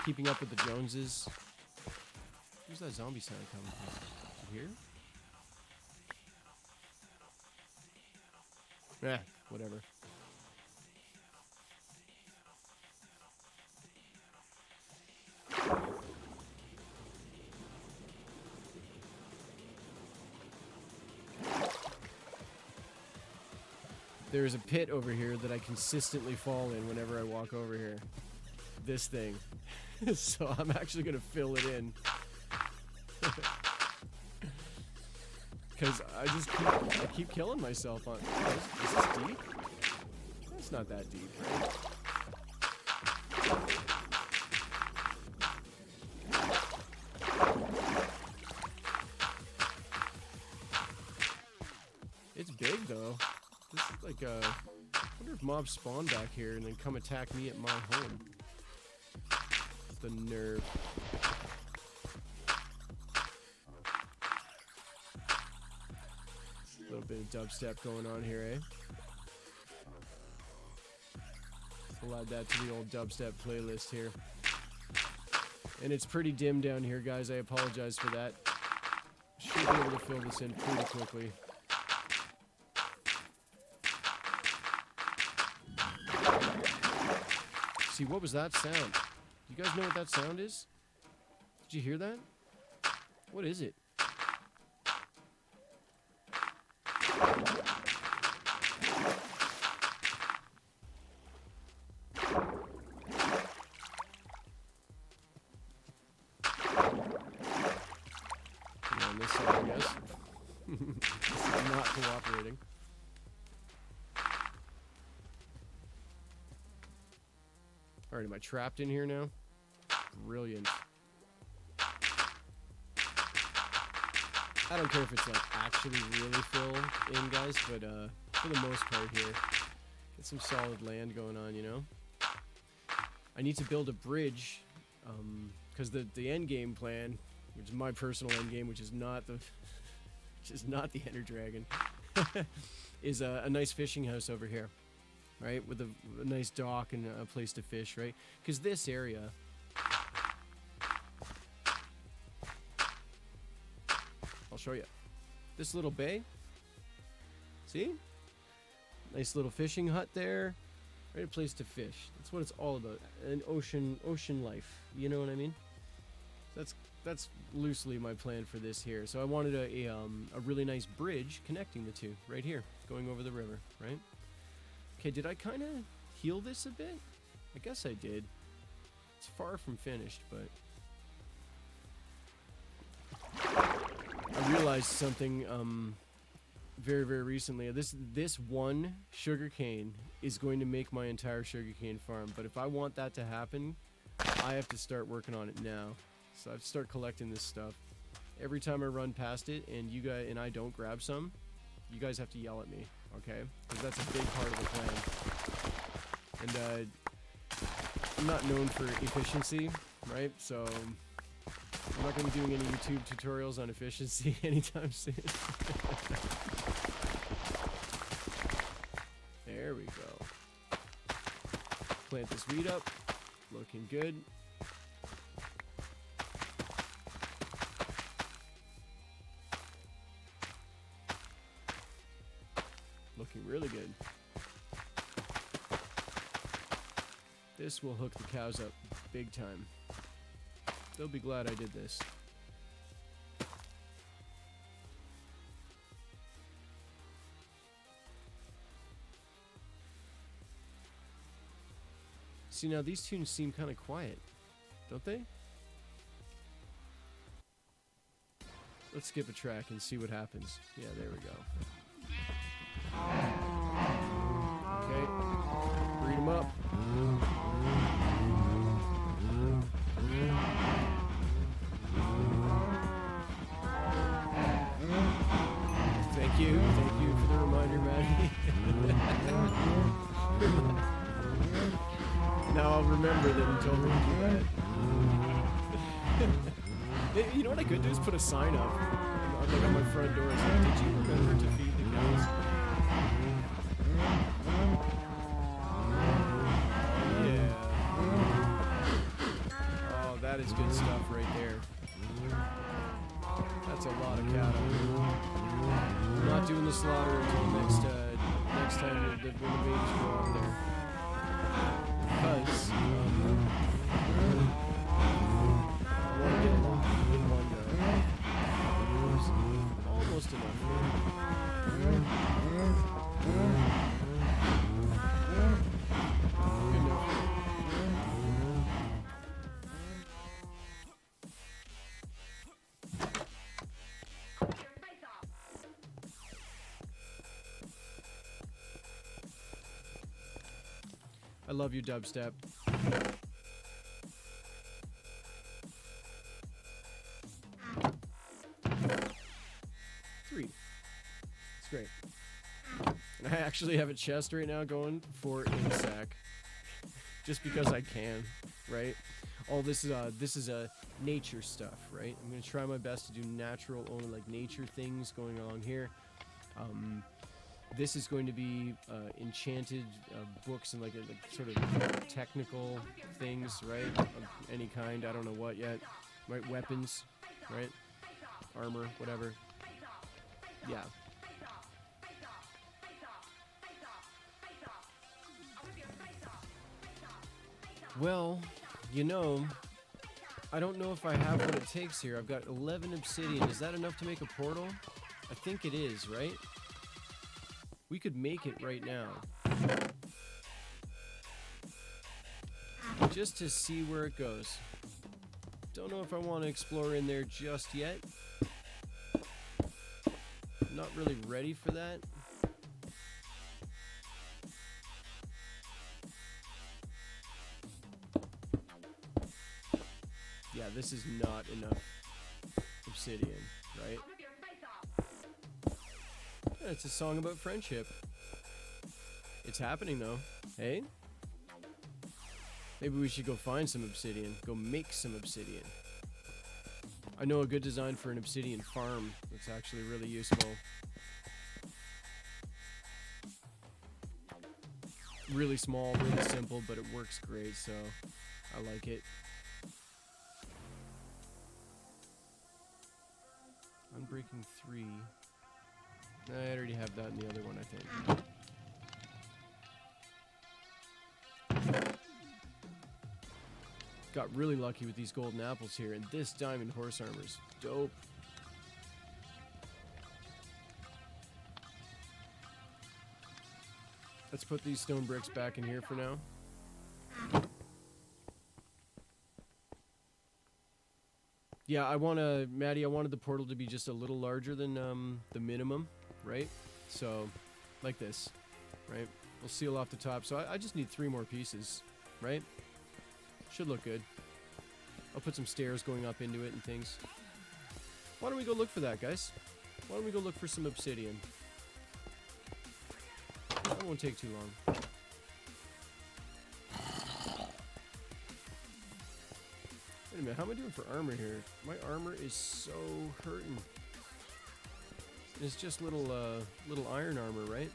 [SPEAKER 1] Keeping up with the Joneses. Where's that zombie sound coming from? Here? Whatever. There's a pit over here that I consistently fall in whenever I walk over here. This thing. So I'm actually going to fill it in. Because I keep killing myself on... Is this deep? It's not that deep, right? It's big, though. This is like a... I wonder if mobs spawn back here and then come attack me at my home. The nerve. A little bit of dubstep going on here, eh? We'll add that to the old dubstep playlist here. And it's pretty dim down here, guys. I apologize for that. Should be able to fill this in pretty quickly. See, what was that sound? You guys know what that sound is? Did you hear that? What is it? On this side, I guess. This is not cooperating. Alright, am I trapped in here now? Brilliant. I don't care if it's like actually really filled in, guys, but for the most part here, get some solid land going on, you know? I need to build a bridge, because the end game plan, which is my personal end game, which is not the Ender Dragon, is a nice fishing house over here, right? With a nice dock and a place to fish, right? Because this area, I'll show you. This little bay, see? Nice little fishing hut there, right? A place to fish. That's what it's all about. An ocean life. You know what I mean? That's loosely my plan for this here. So I wanted a really nice bridge connecting the two right here, going over the river, right? Okay, did I kind of heal this a bit? I guess I did. It's far from finished, but I realized something very, very recently. This one sugarcane is going to make my entire sugarcane farm, but if I want that to happen, I have to start working on it now. So I have to start collecting this stuff. Every time I run past it and you guys and I don't grab some, you guys have to yell at me, okay? Because that's a big part of the plan. And I'm not known for efficiency, right? So I'm not going to be doing any YouTube tutorials on efficiency anytime soon. There we go. Plant this weed up. Looking good. looking really good. This will hook the cows up big time. They'll be glad I did this. See, now these tunes seem kind of quiet, don't they? Let's skip a track and see what happens. Yeah, there we go. Okay, breed them up. Thank you for the reminder, Maddie. Now I'll remember that you told me to do that. You know what I could do is put a sign up, like on my front door. It's like, did you remember to feed the cows? Yeah. Oh, that is good stuff right there. That's a lot of cattle. I'm not doing the slaughter until next time when the babies grow up there. Because I want to get in one go. Almost enough. Good enough. I love you, dubstep. Three. It's great. And I actually have a chest right now going for InSac. Just because I can, right? All this is nature stuff, right? I'm gonna try my best to do natural, only like nature things going on here. This is going to be enchanted books and like sort of technical things, right? Of any kind. I don't know what yet. Right? Weapons, right? Armor, whatever. Yeah. Well, you know, I don't know if I have what it takes here. I've got 11 obsidian. Is that enough to make a portal? I think it is, right? We could make it right now. Just to see where it goes. Don't know if I want to explore in there just yet. I'm not really ready for that. Yeah, this is not enough obsidian, right? Yeah, it's a song about friendship. It's happening though. Hey? Maybe we should go find some obsidian. Go make some obsidian. I know a good design for an obsidian farm that's actually really useful. Really small, really simple, but it works great, so I like it. Unbreaking 3. I already have that in the other one, I think. Got really lucky with these golden apples here, and this diamond horse armor's dope. Let's put these stone bricks back in here for now. Yeah, Maddie, I wanted the portal to be just a little larger than the minimum, right? So, like this, right? We'll seal off the top. So I just need 3 more pieces, right? Should look good. I'll put some stairs going up into it and things. Why don't we go look for that, guys? Why don't we go look for some obsidian? That won't take too long. Wait a minute, how am I doing for armor here? My armor is so hurting. It's just little iron armor, right?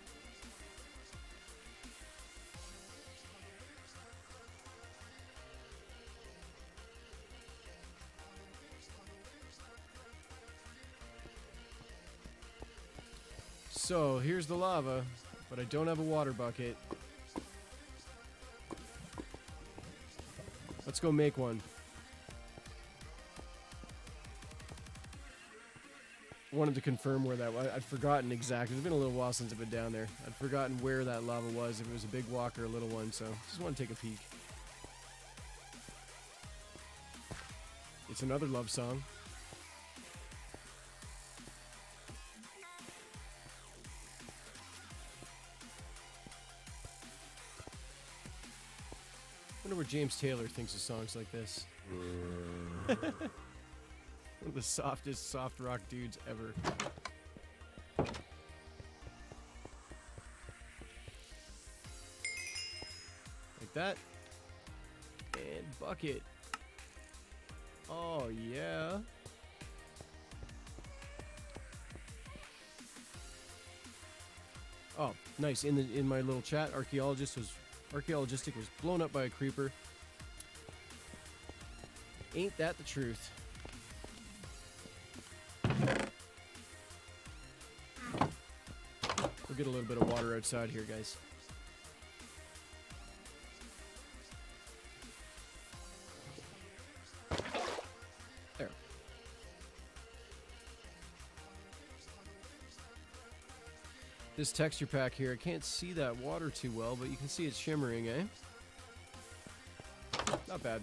[SPEAKER 1] So, here's the lava. But I don't have a water bucket. Let's go make one. Wanted to confirm where that was. I'd forgotten exactly. It's been a little while since I've been down there. I'd forgotten where that lava was, if it was a big walk or a little one, so just want to take a peek. It's another love song. I wonder what James Taylor thinks of songs like this. One of the softest soft rock dudes ever. Like that. And bucket. Oh yeah. Oh, nice. In my little chat, Archaeologistic was blown up by a creeper. Ain't that the truth? We'll get a little bit of water outside here, guys. There. This texture pack here, I can't see that water too well, but you can see it's shimmering, eh? Not bad.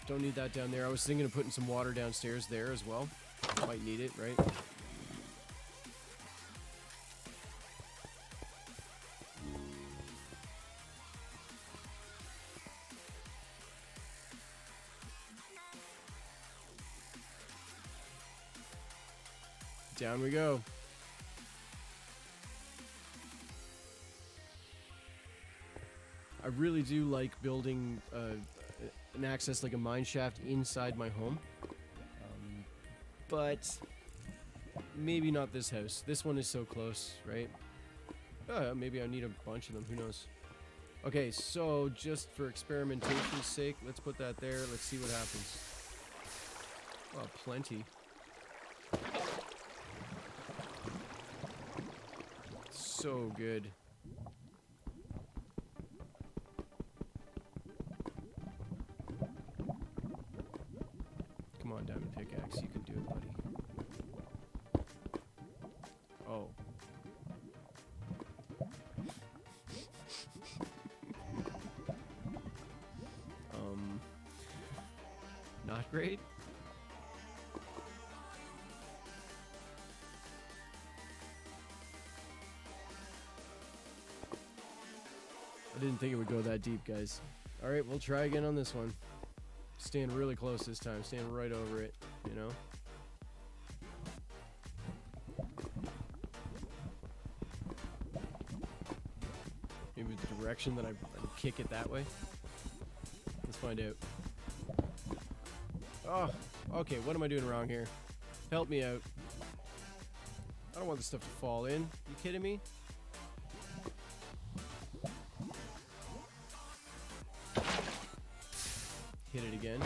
[SPEAKER 1] Don't need that down there. I was thinking of putting some water downstairs there as well. Might need it, right? Down we go. I really do like building an access like a mine shaft inside my home, but maybe not this house. This one is so close, right? Maybe I need a bunch of them, who knows. Okay, so just for experimentation's sake, let's put that there. Let's see what happens. Oh, plenty. So good. Come on, Diamond Pickaxe, you can do it, buddy. Oh. Not great? I didn't think it would go that deep, guys. Alright, we'll try again on this one. Stand really close this time. Stand right over it, you know? Maybe the direction that I kick it that way? Let's find out. Oh, okay, what am I doing wrong here? Help me out. I don't want this stuff to fall in. You kidding me? Hit it again.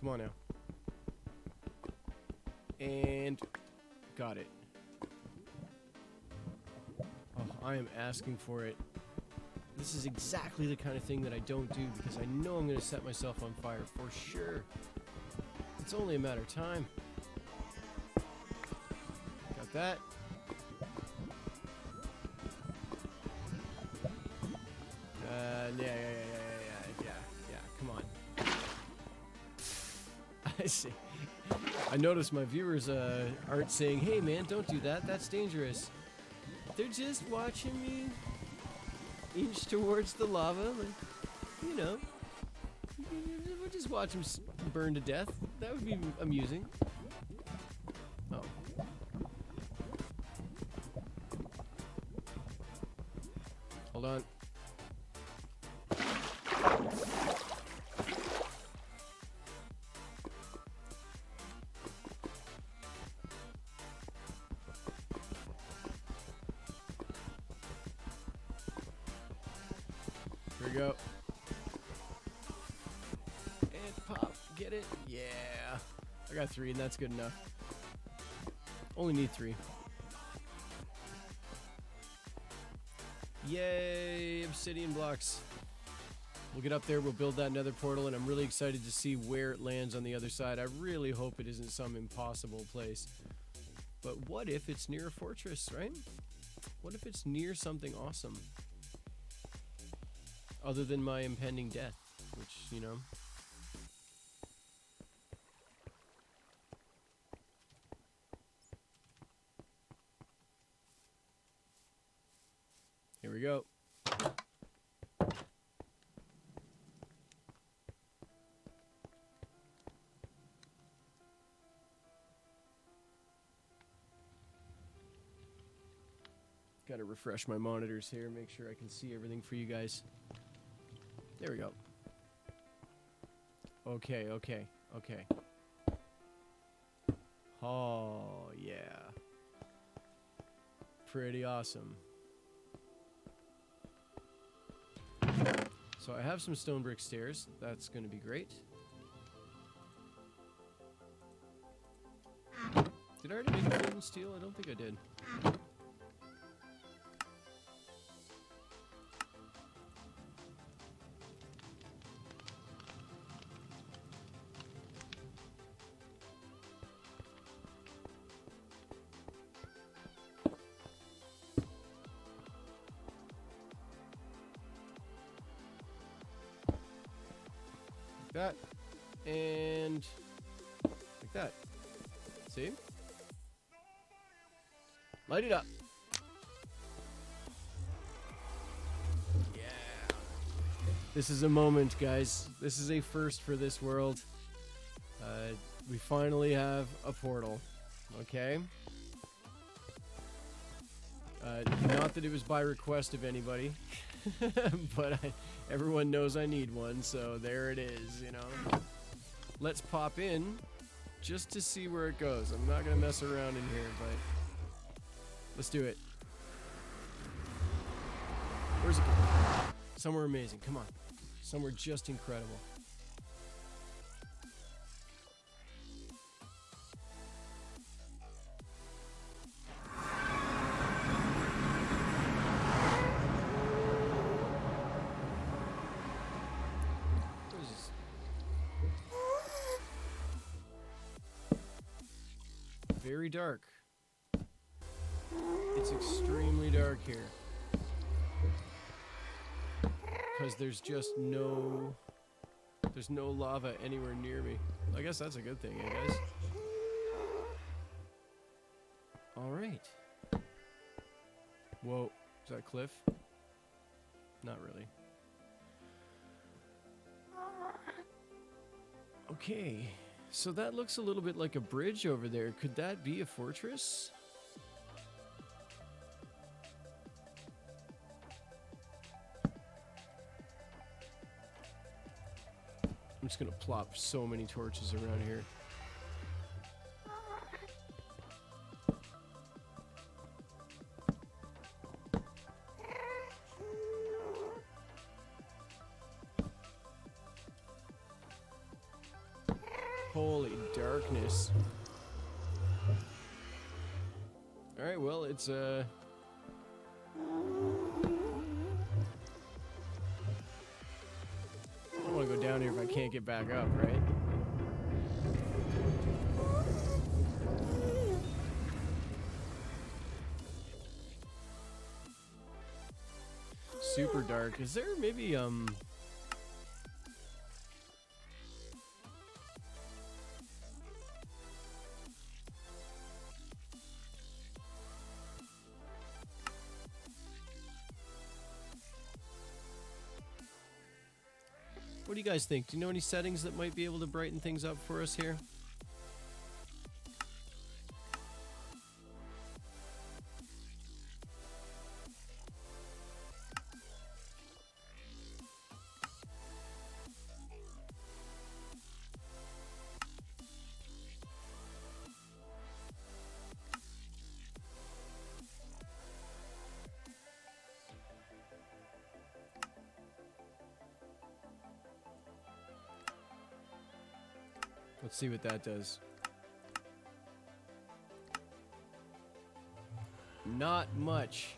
[SPEAKER 1] Come on now. And got it. Oh, I am asking for it. This is exactly the kind of thing that I don't do because I know I'm going to set myself on fire for sure. It's only a matter of time. Got that. Yeah, come on. I see. I noticed my viewers aren't saying, hey man, don't do that, that's dangerous. They're just watching me inch towards the lava, like, you know, we'll just watch him burn to death. That would be amusing. Oh. Hold on. go. And pop. Get it? Yeah. I got 3, and that's good enough. Only need 3. Yay, obsidian blocks. We'll get up there, we'll build that nether portal, and I'm really excited to see where it lands on the other side. I really hope it isn't some impossible place. But what if it's near a fortress, right? What if it's near something awesome? Other than my impending death, which, you know. Here we go. Got to refresh my monitors here, make sure I can see everything for you guys. There we go. Okay, okay, okay. Oh, yeah. Pretty awesome. So I have some stone brick stairs. That's going to be great. Did I already make flint and steel? I don't think I did. That and like that. See? Light it up. Yeah. This is a moment, guys. This is a first for this world. We finally have a portal. Okay? Not that it was by request of anybody. But everyone knows I need one, so there it is, you know. Let's pop in just to see where it goes. I'm not gonna mess around in here, but let's do it. Where's it going? Somewhere amazing. Come on. Somewhere just incredible. Very dark. It's extremely dark here. Because there's just there's no lava anywhere near me. I guess that's a good thing, eh, guys? Alright. Whoa. Is that a cliff? Not really. Okay. So that looks a little bit like a bridge over there. Could that be a fortress? I'm just gonna plop so many torches around here. Holy darkness. Alright, well, it's I don't want to go down here if I can't get back up, right? Super dark. Is there maybe what do you guys think? Do you know any settings that might be able to brighten things up for us here? Let's see what that does. Not much.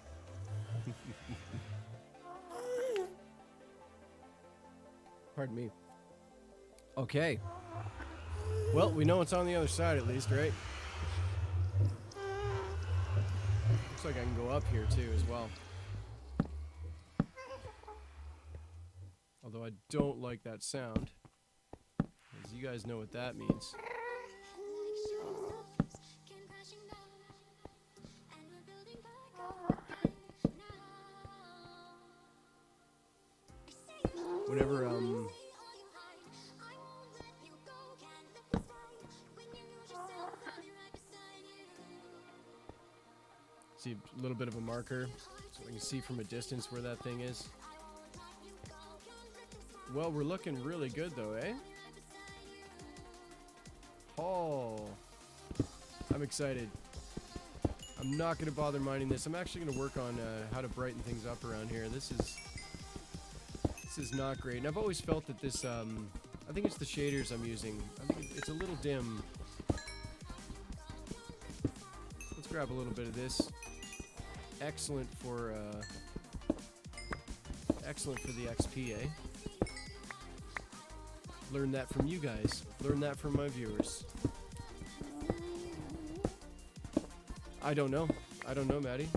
[SPEAKER 1] Pardon me. Okay. Well, we know it's on the other side at least, right? Looks like I can go up here too as well. Although I don't like that sound. As you guys know what that means. Whenever, see a little bit of a marker so I can see from a distance where that thing is. Well, we're looking really good though, eh? Oh, I'm excited. I'm not going to bother mining this. I'm actually going to work on how to brighten things up around here. This is not great. And I've always felt that this, I think it's the shaders I'm using. I mean, it's a little dim. Let's grab a little bit of this. Excellent for the XP, eh? Learn that from you guys. Learn that from my viewers. I don't know. I don't know, Maddie.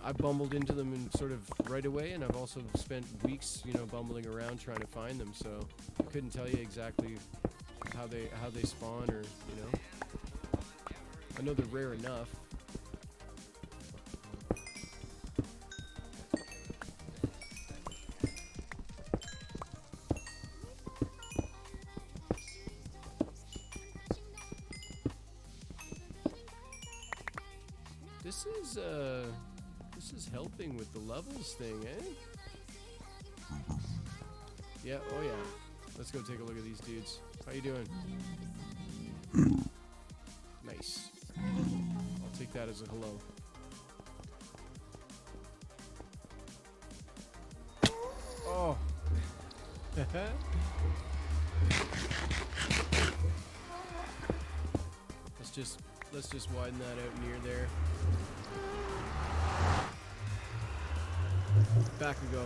[SPEAKER 1] I bumbled into them in sort of right away, and I've also spent weeks, you know, bumbling around trying to find them. So I couldn't tell you exactly how they spawn, or you know. I know they're rare enough. This is helping with the levels thing, eh? Yeah, oh yeah. Let's go take a look at these dudes. How you doing? Nice. I'll take that as a hello. Oh. Let's just widen that out near there. Back we go.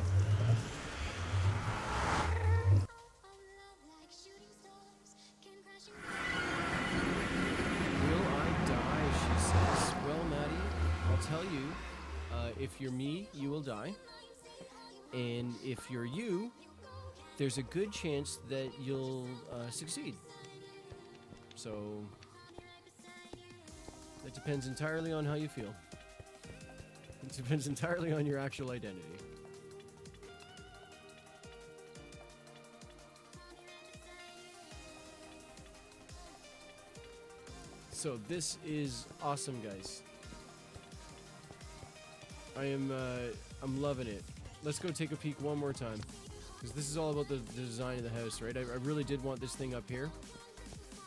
[SPEAKER 1] Will I die? She says. Well, Maddie, I'll tell you, if you're me, you will die. And if you're you, there's a good chance that you'll succeed. So it depends entirely on how you feel. It depends entirely on your actual identity. So this is awesome, guys. I'm loving it. Let's go take a peek one more time, because this is all about the design of the house, right? I really did want this thing up here.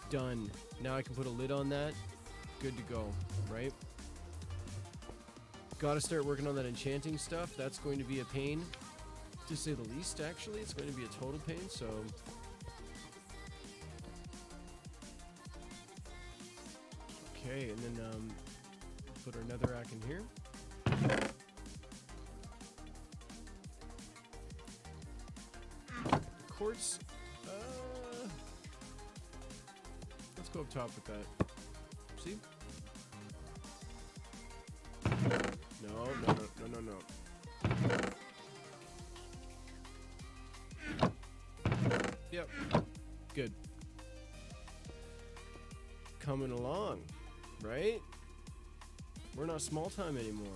[SPEAKER 1] Done. Now I can put a lid on that. Good to go, right? Gotta start working on that enchanting stuff. That's going to be a pain, to say the least, actually. It's going to be a total pain, so... Okay, and then put our netherrack in here. The quartz, let's go up top with that. See? No. Yep. Good. Coming along, right? We're not small time anymore.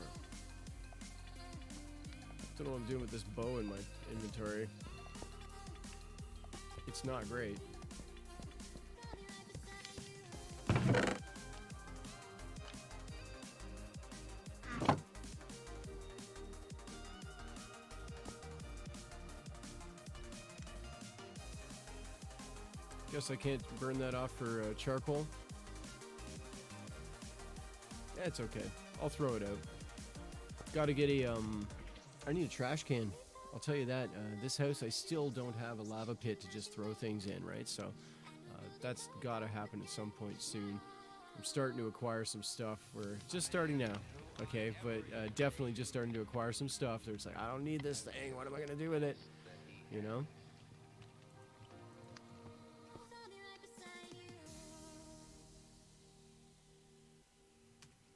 [SPEAKER 1] Don't know what I'm doing with this bow in my inventory. It's not great. Guess I can't burn that off for charcoal. Yeah, it's okay. I'll throw it out. Gotta get a, I need a trash can. I'll tell you that. This house, I still don't have a lava pit to just throw things in, right? So, that's gotta happen at some point soon. I'm starting to acquire some stuff. We're just starting now, okay? But definitely just starting to acquire some stuff. There's like, I don't need this thing. What am I gonna do with it? You know?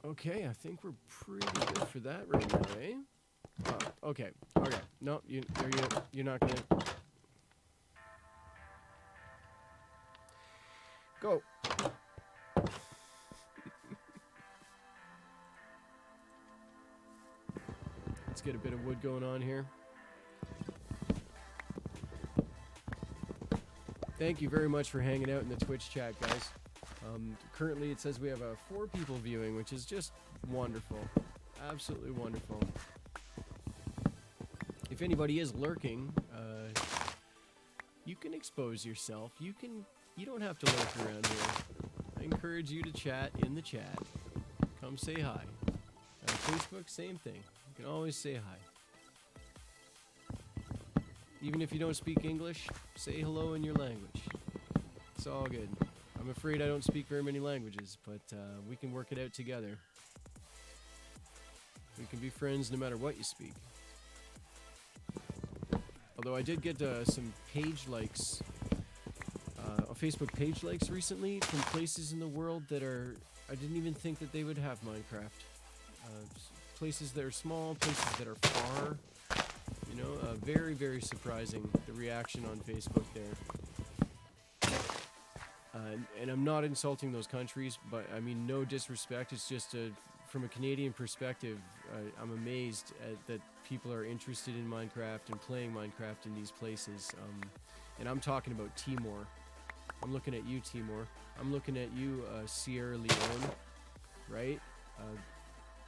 [SPEAKER 1] Okay, I think we're pretty good for that right now, eh? Oh, okay. Okay. No, you're not gonna go. Let's get a bit of wood going on here. Thank you very much for hanging out in the Twitch chat, guys. Currently, it says we have 4 people viewing, which is just wonderful. Absolutely wonderful. If anybody is lurking, you can expose yourself. You don't have to lurk around here. I encourage you to chat in the chat. Come say hi. On Facebook, same thing. You can always say hi. Even if you don't speak English, say hello in your language. It's all good. I'm afraid I don't speak very many languages, but we can work it out together. We can be friends no matter what you speak. Although I did get some page likes, Facebook page likes recently from places in the world that I didn't even think that they would have Minecraft. Places that are small, places that are far. You know, very, very surprising, the reaction on Facebook there. And I'm not insulting those countries, but I mean, no disrespect. It's just from a Canadian perspective, I'm amazed that people are interested in Minecraft and playing Minecraft in these places. And I'm talking about Timor. I'm looking at you, Timor. I'm looking at you, Sierra Leone, right?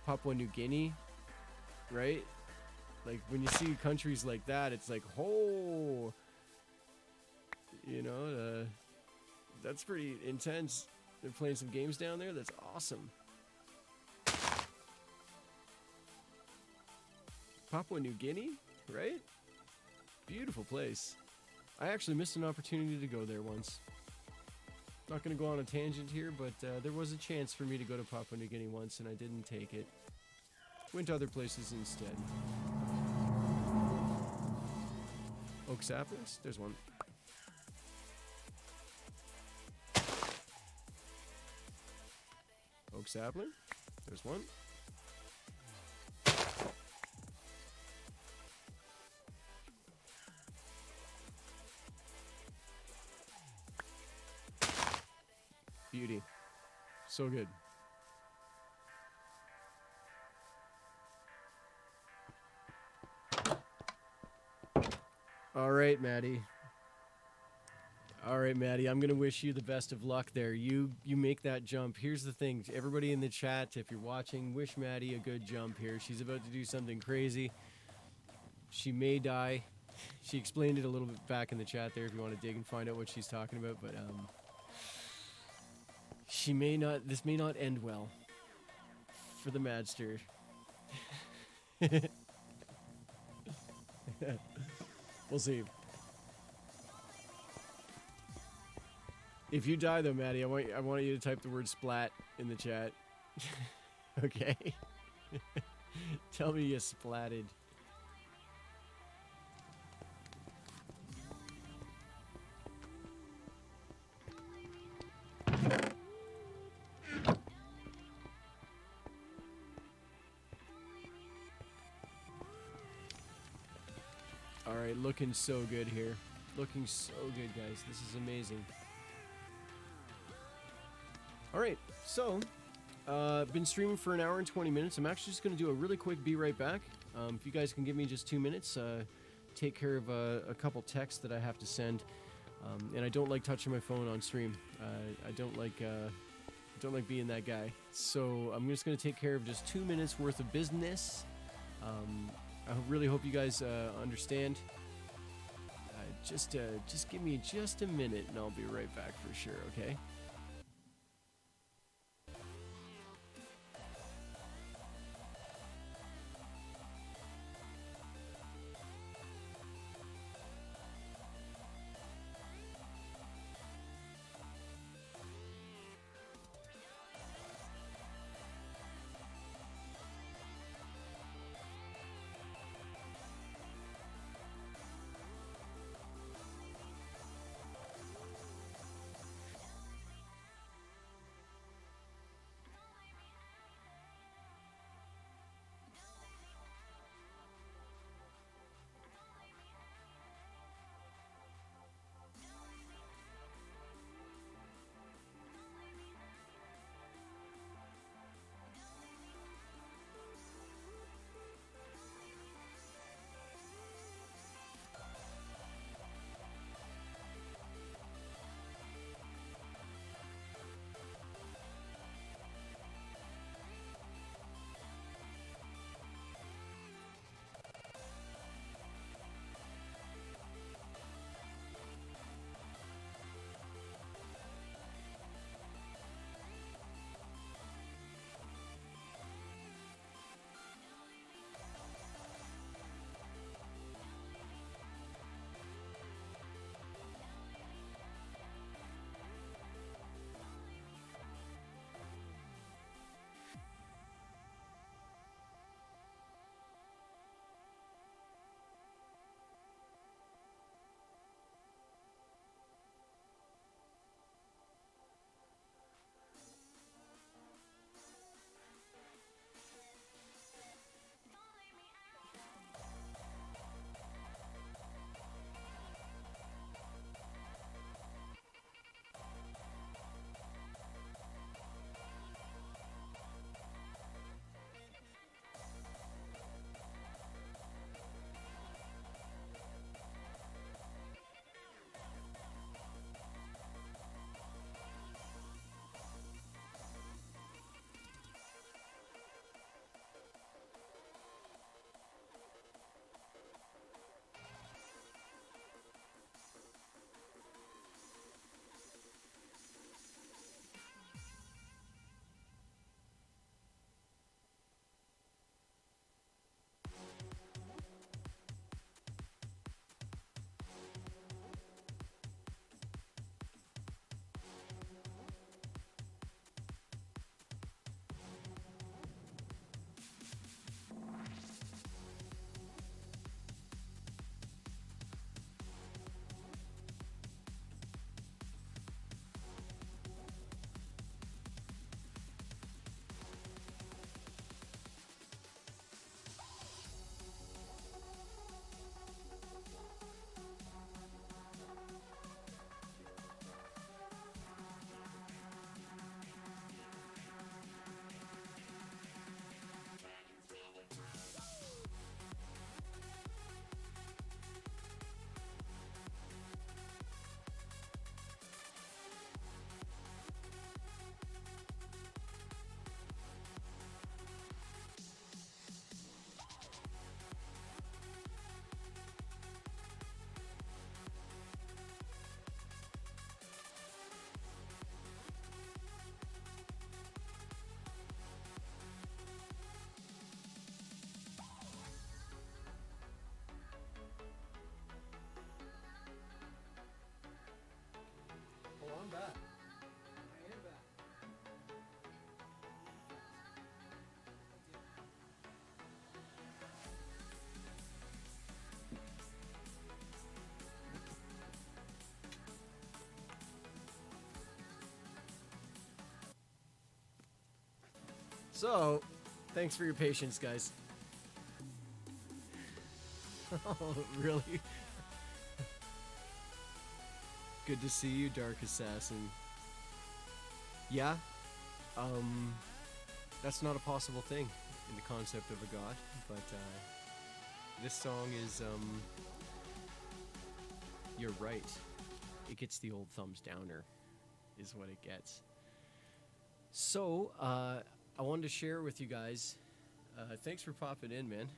[SPEAKER 1] Papua New Guinea, right? Like, when you see countries like that, it's like, oh, you know, that's pretty intense. They're playing some games down there. That's awesome. Papua New Guinea, right? Beautiful place. I actually missed an opportunity to go there once. Not going to go on a tangent here, but there was a chance for me to go to Papua New Guinea once, and I didn't take it. Went to other places instead. Oak saplings? There's one. Oak sapling? There's one. Beauty. So good. All right, Maddie. All right, Maddie, I'm going to wish you the best of luck there. You make that jump. Here's the thing. Everybody in the chat, if you're watching, wish Maddie a good jump here. She's about to do something crazy. She may die. She explained it a little bit back in the chat there if you want to dig and find out what she's talking about, but she may not, this may not end well for the Madster. We'll see. If you die though, Maddie, I want you to type the word splat in the chat. Okay? Tell me you splatted. Alright, looking so good here. Looking so good, guys. This is amazing. Alright, so, been streaming for an hour and 20 minutes. I'm actually just going to do a really quick be right back. If you guys can give me just 2 minutes, take care of a couple texts that I have to send. And I don't like touching my phone on stream. I don't like being that guy. So I'm just going to take care of just 2 minutes worth of business. I really hope you guys understand. Just give me just a minute and I'll be right back for sure, okay? So, thanks for your patience, guys. Oh, really? Good to see you, Dark Assassin. Yeah, that's not a possible thing in the concept of a god, but this song is, you're right. It gets the old thumbs downer, is what it gets. So, I wanted to share with you guys, thanks for popping in, man.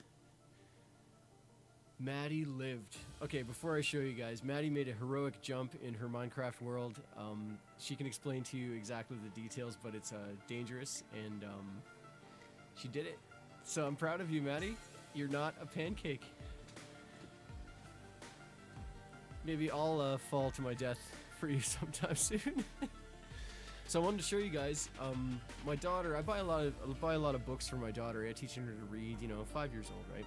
[SPEAKER 1] Maddie lived. Okay, before I show you guys, Maddie made a heroic jump in her Minecraft world. She can explain to you exactly the details, but it's dangerous, and she did it. So I'm proud of you, Maddie. You're not a pancake. Maybe I'll fall to my death for you sometime soon. So I wanted to show you guys. My daughter, I buy a lot of books for my daughter. I'm teaching her to read. 5 years old, right?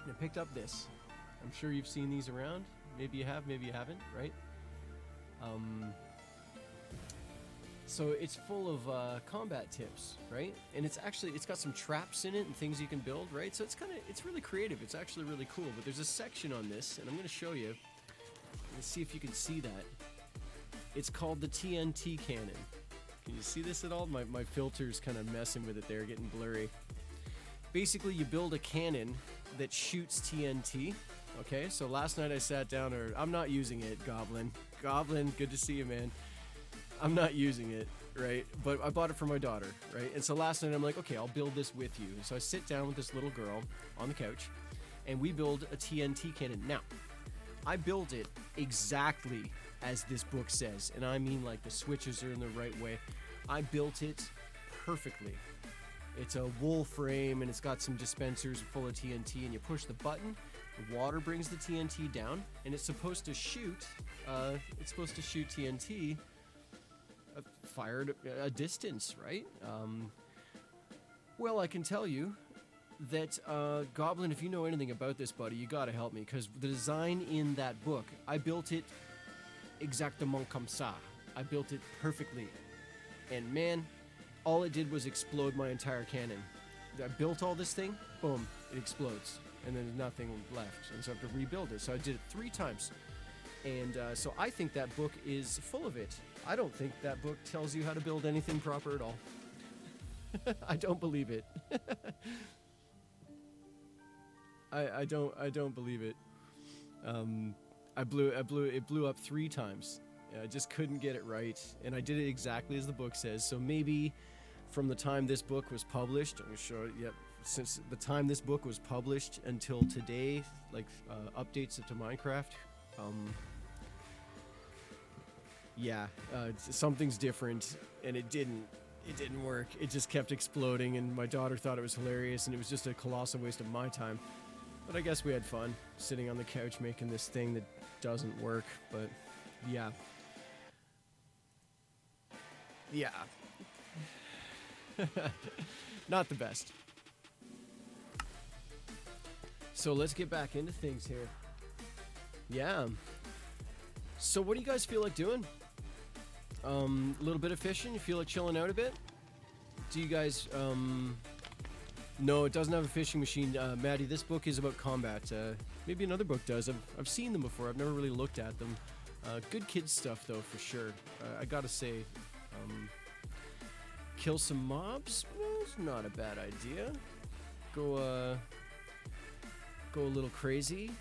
[SPEAKER 1] And I picked up this. I'm sure you've seen these around. Maybe you have, maybe you haven't, right? So it's full of combat tips, right? And it's got some traps in it and things you can build, right? So it's really creative. It's actually really cool. But there's a section on this, and I'm going to show you. Let's see if you can see that. It's called the TNT cannon. Can you see this at all? My filter's kind of messing with it there, getting blurry. Basically, you build a cannon that shoots TNT. Okay, so last night I sat down, I'm not using it, Goblin. Goblin, good to see you, man. I'm not using it, right? But I bought it for my daughter, right? And so last night I'm like, okay, I'll build this with you. So I sit down with this little girl on the couch, and we build a TNT cannon. Now, I build it exactly as this book says, and I mean like the switches are in the right way. I built it perfectly. It's a wool frame, and it's got some dispensers full of TNT, and you push the button, the water brings the TNT down, and it's supposed to shoot TNT fired a distance, right? Well, I can tell you that, Goblin, if you know anything about this, buddy, you gotta help me, because the design in that book, I built it exactement comme ça. I built it perfectly. And man, all it did was explode my entire cannon. I built all this thing, boom, it explodes. And then there's nothing left. And so I have to rebuild it. So I did it 3 times. And so I think that book is full of it. I don't think that book tells you how to build anything proper at all. I don't believe it. I don't believe it. It blew up 3 times. I just couldn't get it right, and I did it exactly as the book says. So maybe from the time this book was published, I'm gonna show it. Yep, since the time this book was published until today, like updates to Minecraft. Something's different, and it didn't work. It just kept exploding, and my daughter thought it was hilarious, and it was just a colossal waste of my time. But I guess we had fun sitting on the couch making this thing that doesn't work. But yeah. Not the best. So let's get back into things here. Yeah. So what do you guys feel like doing? A little bit of fishing? You feel like chilling out a bit? Do you guys, no, it doesn't have a fishing machine. Maddie, this book is about combat. Maybe another book does. I've seen them before. I've never really looked at them. Good kids stuff, though, for sure. I gotta say, kill some mobs? Well, it's not a bad idea. Go a little crazy.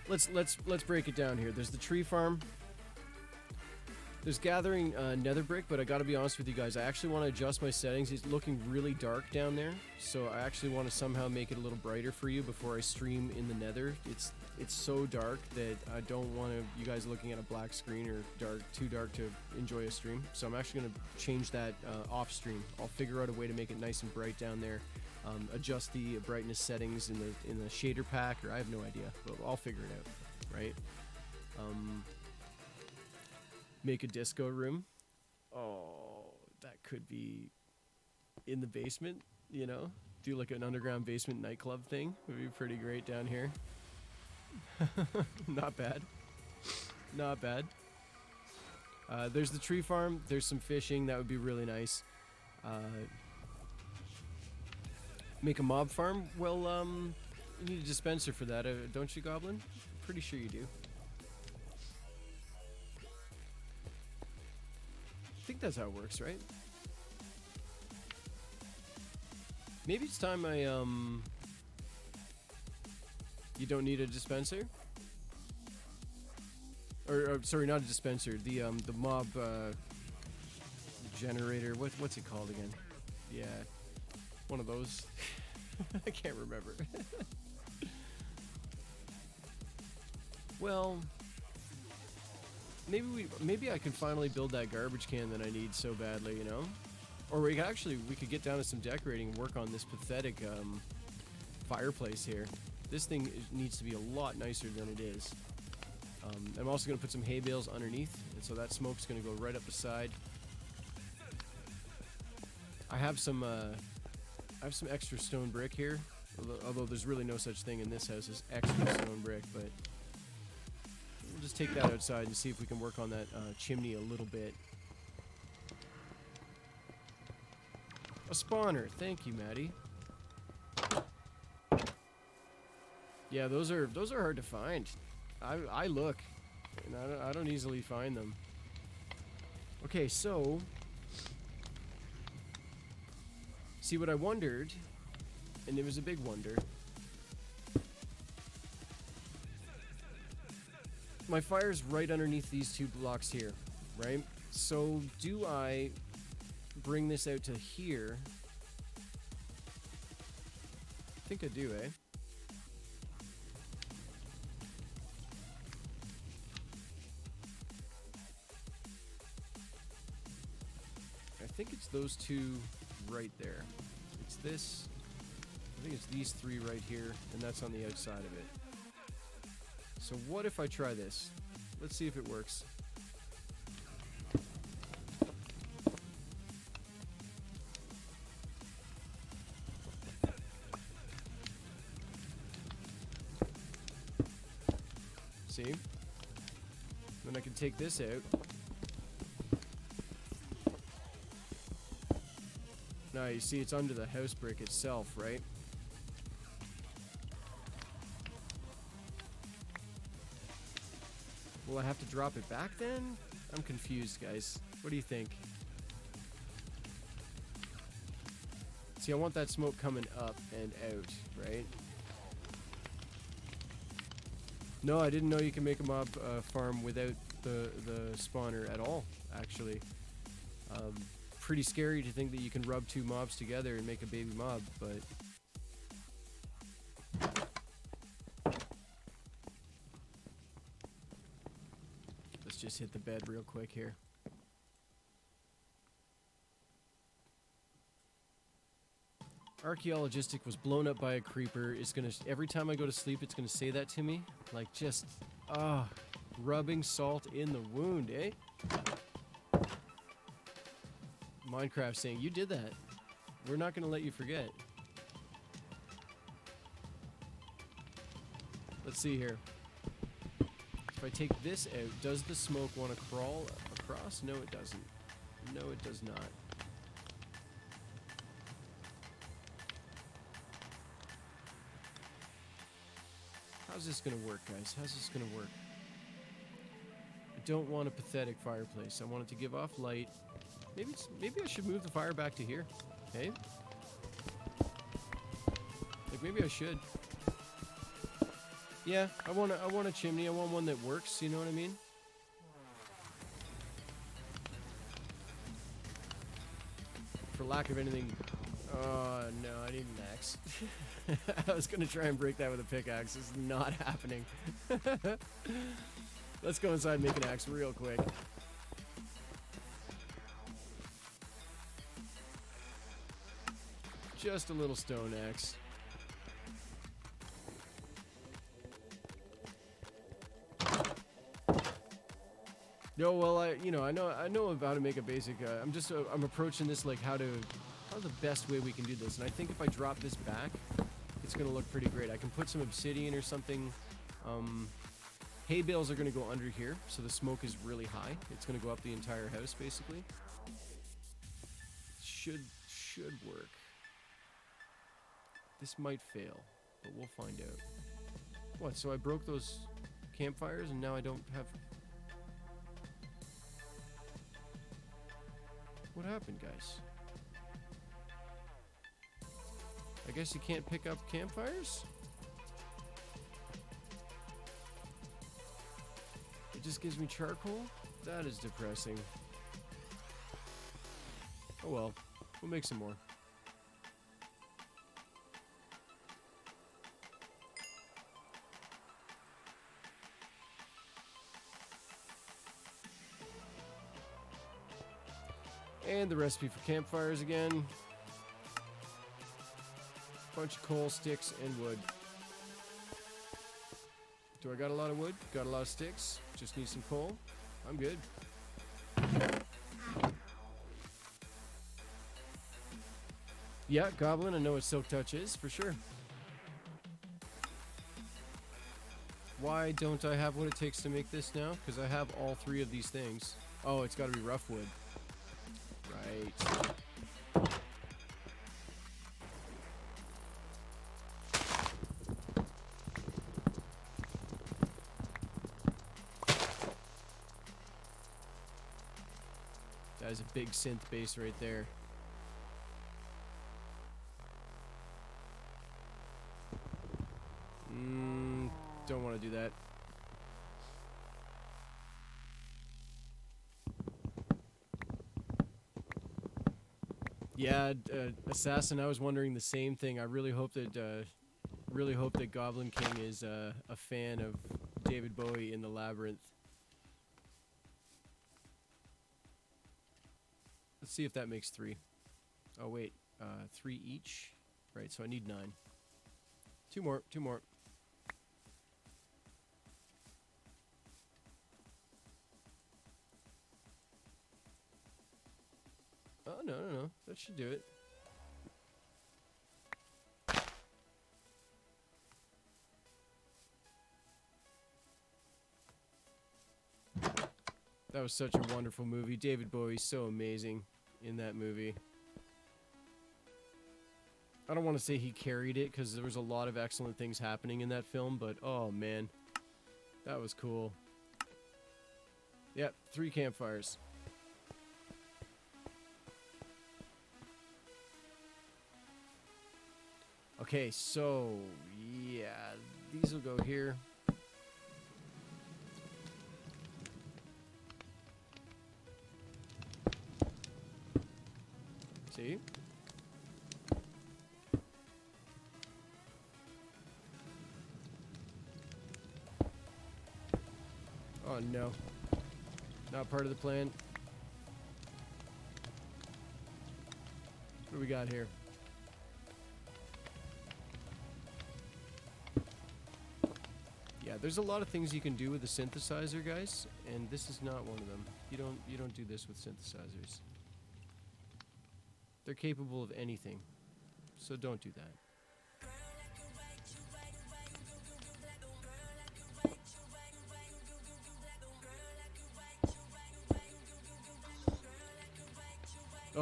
[SPEAKER 1] Let's break it down here. There's the tree farm. There's gathering nether brick, but I gotta be honest with you guys. I actually want to adjust my settings. It's looking really dark down there, so I actually want to somehow make it a little brighter for you before I stream in the nether. It's so dark that I don't want you guys looking at a black screen or too dark to enjoy a stream. So I'm actually gonna change that off stream. I'll figure out a way to make it nice and bright down there. Adjust the brightness settings in the shader pack, or I have no idea, but I'll figure it out, right? Make a disco room. Oh, that could be in the basement, you know? Do like an underground basement nightclub thing. Would be pretty great down here. Not bad. Not bad. There's the tree farm. There's some fishing. That would be really nice. Make a mob farm? Well, you need a dispenser for that, don't you, Goblin? Pretty sure you do. I think that's how it works, right? Maybe it's time I, you don't need a dispenser? Or sorry, not a dispenser. The mob, generator. What's it called again? Yeah. One of those. I can't remember. Well, maybe I can finally build that garbage can that I need so badly, you know? Or we could get down to some decorating and work on this pathetic fireplace here. This thing needs to be a lot nicer than it is. I'm also going to put some hay bales underneath, and so that smoke's going to go right up the side. I have some extra stone brick here, although there's really no such thing in this house as extra stone brick, but we'll just take that outside and see if we can work on that chimney a little bit. A spawner, thank you, Maddie. Yeah, those are hard to find. I look, and I don't easily find them. Okay, so see what I wondered, and it was a big wonder. My fire's right underneath these two blocks here, right? So do I bring this out to here? I think I do, eh? I think it's those two right there. It's this. I think it's these three right here, and that's on the outside of it. So what if I try this? Let's see if it works. See? Then I can take this out. Now you see it's under the house brick itself, right? Will I have to drop it back then? I'm confused, guys. What do you think? See, I want that smoke coming up and out, right? No, I didn't know you can make a mob farm without the spawner at all, actually. Pretty scary to think that you can rub two mobs together and make a baby mob, but let's just hit the bed real quick here. Archaeologistic was blown up by a creeper. It's gonna, every time I go to sleep, it's gonna say that to me. Like just, rubbing salt in the wound, eh? Minecraft saying, you did that. We're not gonna let you forget. Let's see here. If I take this out, does the smoke want to crawl across? No, it doesn't. No, it does not. How's this gonna work, guys? How's this gonna work? I don't want a pathetic fireplace. I want it to give off light. Maybe I should move the fire back to here. Okay? Like maybe I should. Yeah, I want a chimney. I want one that works, you know what I mean? For lack of anything. Oh no, I need an axe. I was gonna try and break that with a pickaxe. It's not happening. Let's go inside and make an axe real quick. Just a little stone axe. No, well, I know about how to make a basic. I'm approaching this like how's the best way we can do this, and I think if I drop this back, it's gonna look pretty great. I can put some obsidian or something Hay bales are going to go under here, so the smoke is really high. It's going to go up the entire house, basically. Should work. This might fail, but we'll find out. What, so I broke those campfires and now I don't have... What happened, guys? I guess you can't pick up campfires? It just gives me charcoal? That is depressing. Oh well, we'll make some more. And the recipe for campfires again. Bunch of coal, sticks, and wood. Do I got a lot of wood? Got a lot of sticks. Just need some coal. I'm good. Yeah, Goblin, I know what Silk Touch is, for sure. Why don't I have what it takes to make this now? Because I have all three of these things. Oh, it's got to be rough wood. Right. That is a big synth bass right there. Don't want to do that. Yeah, Assassin, I was wondering the same thing. I really hope that Goblin King is a fan of David Bowie in the Labyrinth. Let's see if that makes 3. Oh wait, 3 each. Right, so I need 9. 2 more, 2 more. Oh, no. That should do it. That was such a wonderful movie. David Bowie's so amazing in that movie. I don't want to say he carried it, because there was a lot of excellent things happening in that film, but oh man, that was cool. Yep, 3 campfires. Okay, so, yeah, these will go here. See? Oh no. Not part of the plan. What do we got here? Yeah, there's a lot of things you can do with a synthesizer, guys, and this is not one of them. You don't do this with synthesizers. They're capable of anything, so don't do that.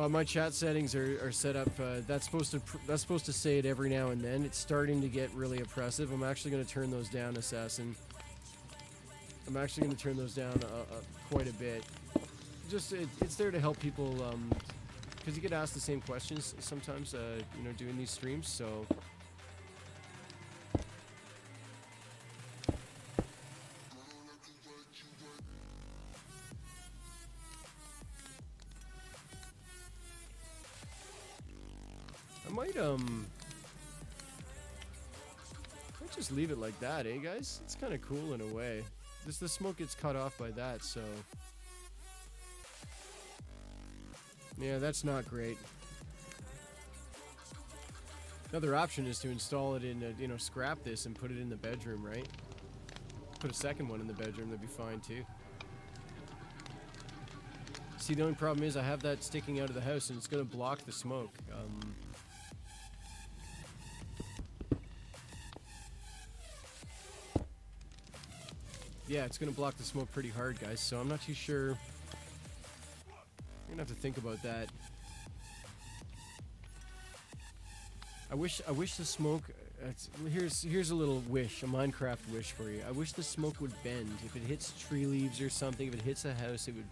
[SPEAKER 1] My chat settings are set up. That's supposed to say it every now and then. It's starting to get really oppressive. I'm actually going to turn those down, Assassin. I'm actually going to turn those down quite a bit. Just it's there to help people, because you get asked the same questions sometimes. You know, doing these streams, so. Might just leave it like that, eh, guys? It's kind of cool in a way. The smoke gets cut off by that, so yeah, that's not great. Another option is to install it in, scrap this and put it in the bedroom, right? Put a second one in the bedroom, that'd be fine too. See, the only problem is I have that sticking out of the house and it's gonna block the smoke. Yeah, it's gonna block the smoke pretty hard, guys, so I'm not too sure. I'm gonna have to think about that. I wish the smoke. Here's a little wish, a Minecraft wish for you. I wish the smoke would bend. If it hits tree leaves or something, if it hits a house, it would,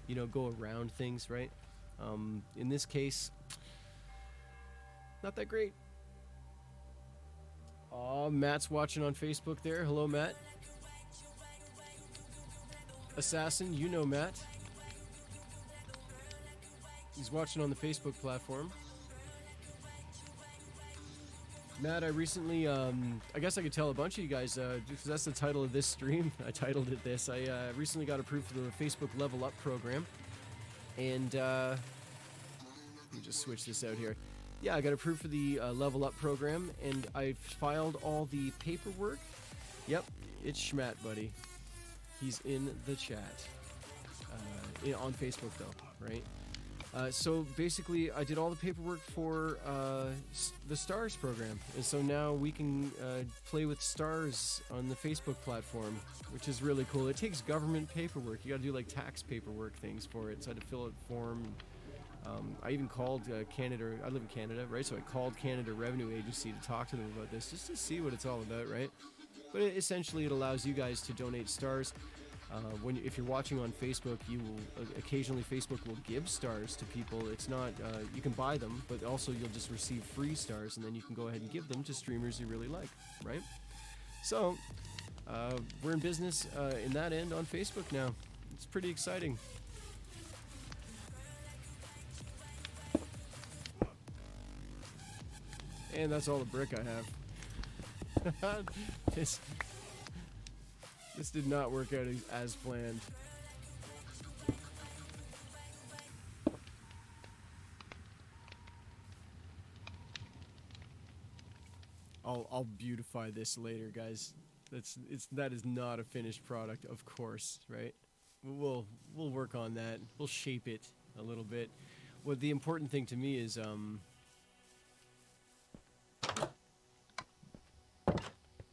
[SPEAKER 1] you know, go around things, right? In this case, not that great. Oh, Matt's watching on Facebook there. Hello, Matt. Assassin, you know Matt. He's watching on the Facebook platform. Matt, I recently, I guess I could tell a bunch of you guys, because that's the title of this stream. I titled it this. I recently got approved for the Facebook Level Up program. And, let me just switch this out here. Yeah, I got approved for the Level Up program, and I filed all the paperwork. Yep, it's Schmatt, buddy. He's in the chat. On Facebook, though, right? So basically, I did all the paperwork for the STARS program, and so now we can play with STARS on the Facebook platform, which is really cool. It takes government paperwork. You got to do like tax paperwork things for it. So I had to fill out a form. I even called Canada. I live in Canada, right? So I called Canada Revenue Agency to talk to them about this, just to see what it's all about, right? But essentially, it allows you guys to donate stars. If you're watching on Facebook, you will occasionally Facebook will give stars to people. It's not you can buy them, but also you'll just receive free stars, and then you can go ahead and give them to streamers you really like, right? So we're in business in that end on Facebook now. It's pretty exciting. And that's all the brick I have. This did not work out as planned. I'll beautify this later, guys. That is not a finished product, of course, right? We'll work on that. We'll shape it a little bit. What the important thing to me is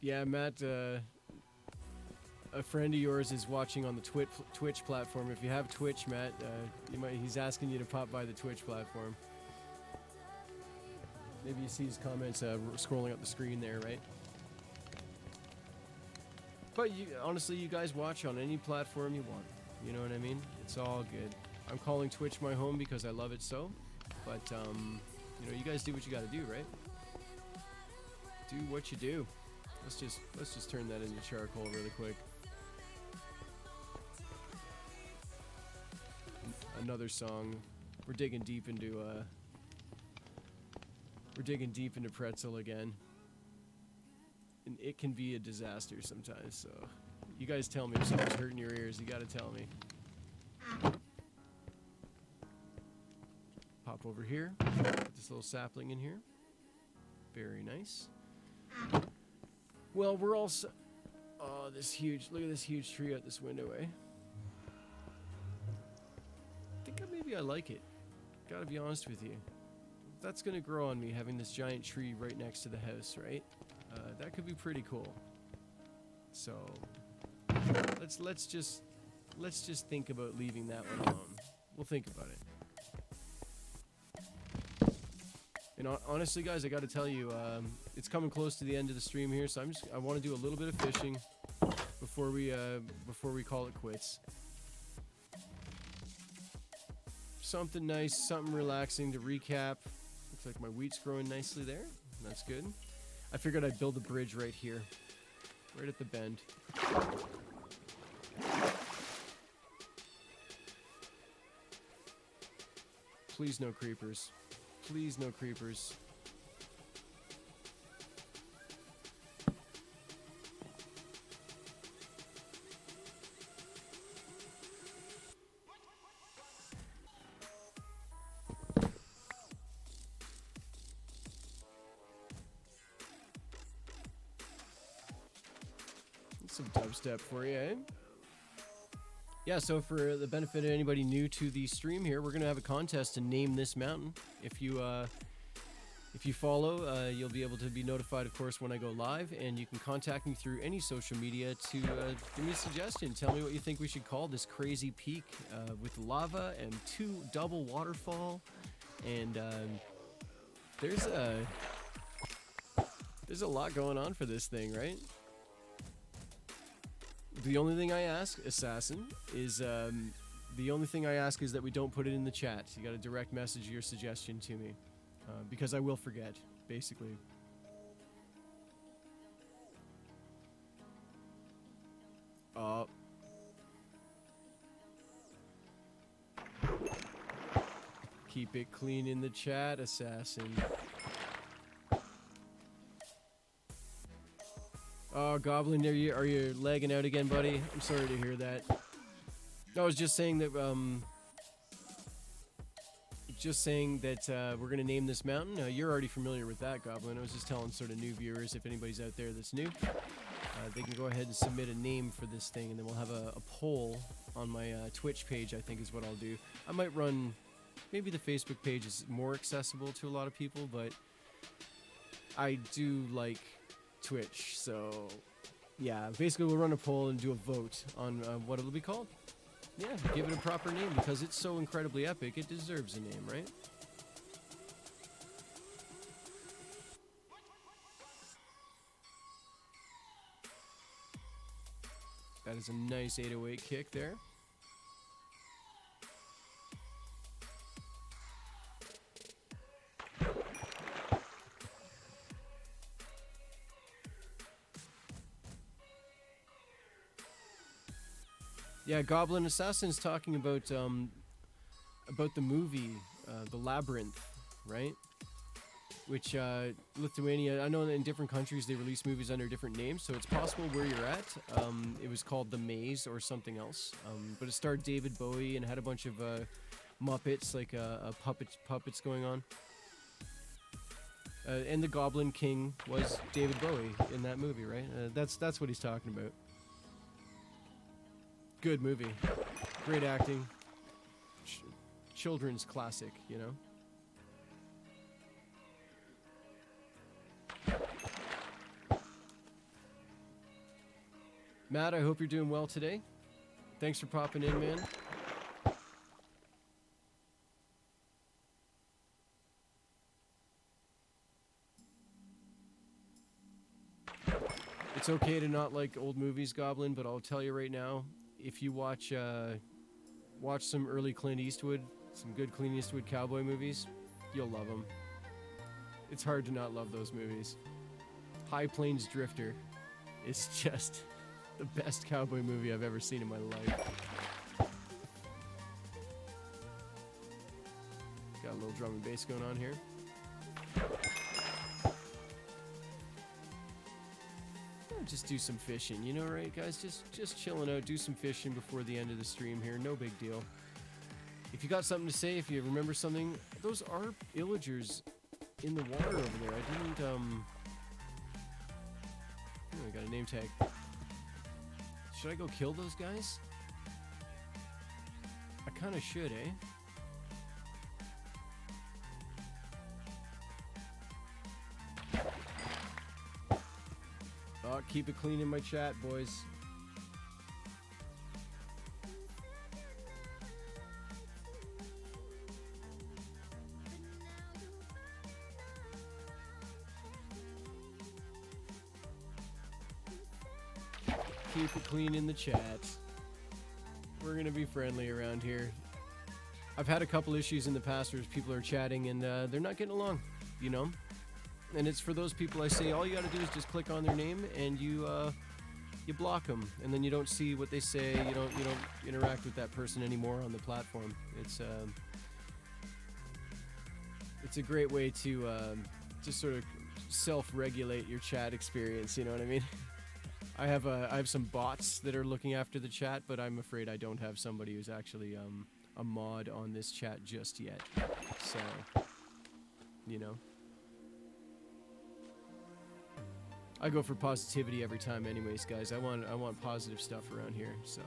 [SPEAKER 1] yeah, Matt, a friend of yours is watching on the Twitch platform. If you have Twitch, Matt, he's asking you to pop by the Twitch platform. Maybe you see his comments scrolling up the screen there, right? But honestly, you guys watch on any platform you want. You know what I mean? It's all good. I'm calling Twitch my home because I love it so. But you know, you guys do what you got to do, right? Do what you do. Let's just turn that into charcoal really quick. Another song. We're digging deep into pretzel again. And it can be a disaster sometimes, so you guys tell me if something's hurting your ears. You gotta tell me. Pop over here. Put this little sapling in here. Very nice. Well, we're all oh, look at this huge tree out this window, eh? I think maybe I like it. Gotta be honest with you. That's gonna grow on me, having this giant tree right next to the house, right? That could be pretty cool. So let's just think about leaving that one alone. We'll think about it. And honestly, guys, I got to tell you, it's coming close to the end of the stream here, so I want to do a little bit of fishing before we call it quits. Something nice, something relaxing to recap. Looks like my wheat's growing nicely there. That's good. I figured I'd build a bridge right here, right at the bend. Please no creepers. Please no creepers. Some dubstep for you, eh? Yeah, so for the benefit of anybody new to the stream here, we're going to have a contest to name this mountain. If you If you follow, you'll be able to be notified, of course, when I go live, and you can contact me through any social media to give me a suggestion. Tell me what you think we should call this crazy peak with lava and 2 double waterfall. And there's a lot going on for this thing, right? The only thing I ask, Assassin, is that we don't put it in the chat. You got to direct message your suggestion to me. Because I will forget, basically. Keep it clean in the chat, Assassin. Oh, Goblin, are you lagging out again, buddy? I'm sorry to hear that. I was just saying that, we're going to name this mountain. You're already familiar with that, Goblin. I was just telling sort of new viewers, if anybody's out there that's new, they can go ahead and submit a name for this thing, and then we'll have a poll on my Twitch page, I think is what I'll do. I might run... Maybe the Facebook page is more accessible to a lot of people, but I do like Twitch, so... Yeah, basically we'll run a poll and do a vote on what it'll be called. Yeah, give it a proper name, because it's so incredibly epic, it deserves a name, right? That is a nice 808 kick there. Yeah, Goblin Assassin's talking about the movie, The Labyrinth, right? Which Lithuania, I know that in different countries they release movies under different names, so it's possible where you're at. It was called The Maze or something else, but it starred David Bowie and had a bunch of Muppets, like puppets going on. And the Goblin King was David Bowie in that movie, right? That's what he's talking about. Good movie. Great acting. Children's classic, you know? Matt, I hope you're doing well today. Thanks for popping in, man. It's okay to not like old movies, Goblin, but I'll tell you right now, if you watch some early Clint Eastwood, some good Clint Eastwood cowboy movies, you'll love them. It's hard to not love those movies. High Plains Drifter is just the best cowboy movie I've ever seen in my life. Got a little drum and bass going on here. Just do some fishing, you know, right, guys? Just chilling out, do some fishing before the end of the stream here. No big deal. If you got something to say, if you remember something, those are illagers in the water over there. I didn't, oh, I got a name tag. Should I go kill those guys? I kind of should, eh? Oh, keep it clean in my chat, boys. Keep it clean in the chat. We're gonna be friendly around here. I've had a couple issues in the past where people are chatting and they're not getting along, you know? And it's for those people I say all you gotta do is just click on their name and you block them, and then you don't see what they say. You don't interact with that person anymore on the platform. It's a great way to just sort of self-regulate your chat experience. You know what I mean? I have some bots that are looking after the chat, but I'm afraid I don't have somebody who's actually a mod on this chat just yet. So, you know. I go for positivity every time anyways, guys. I want positive stuff around here, so.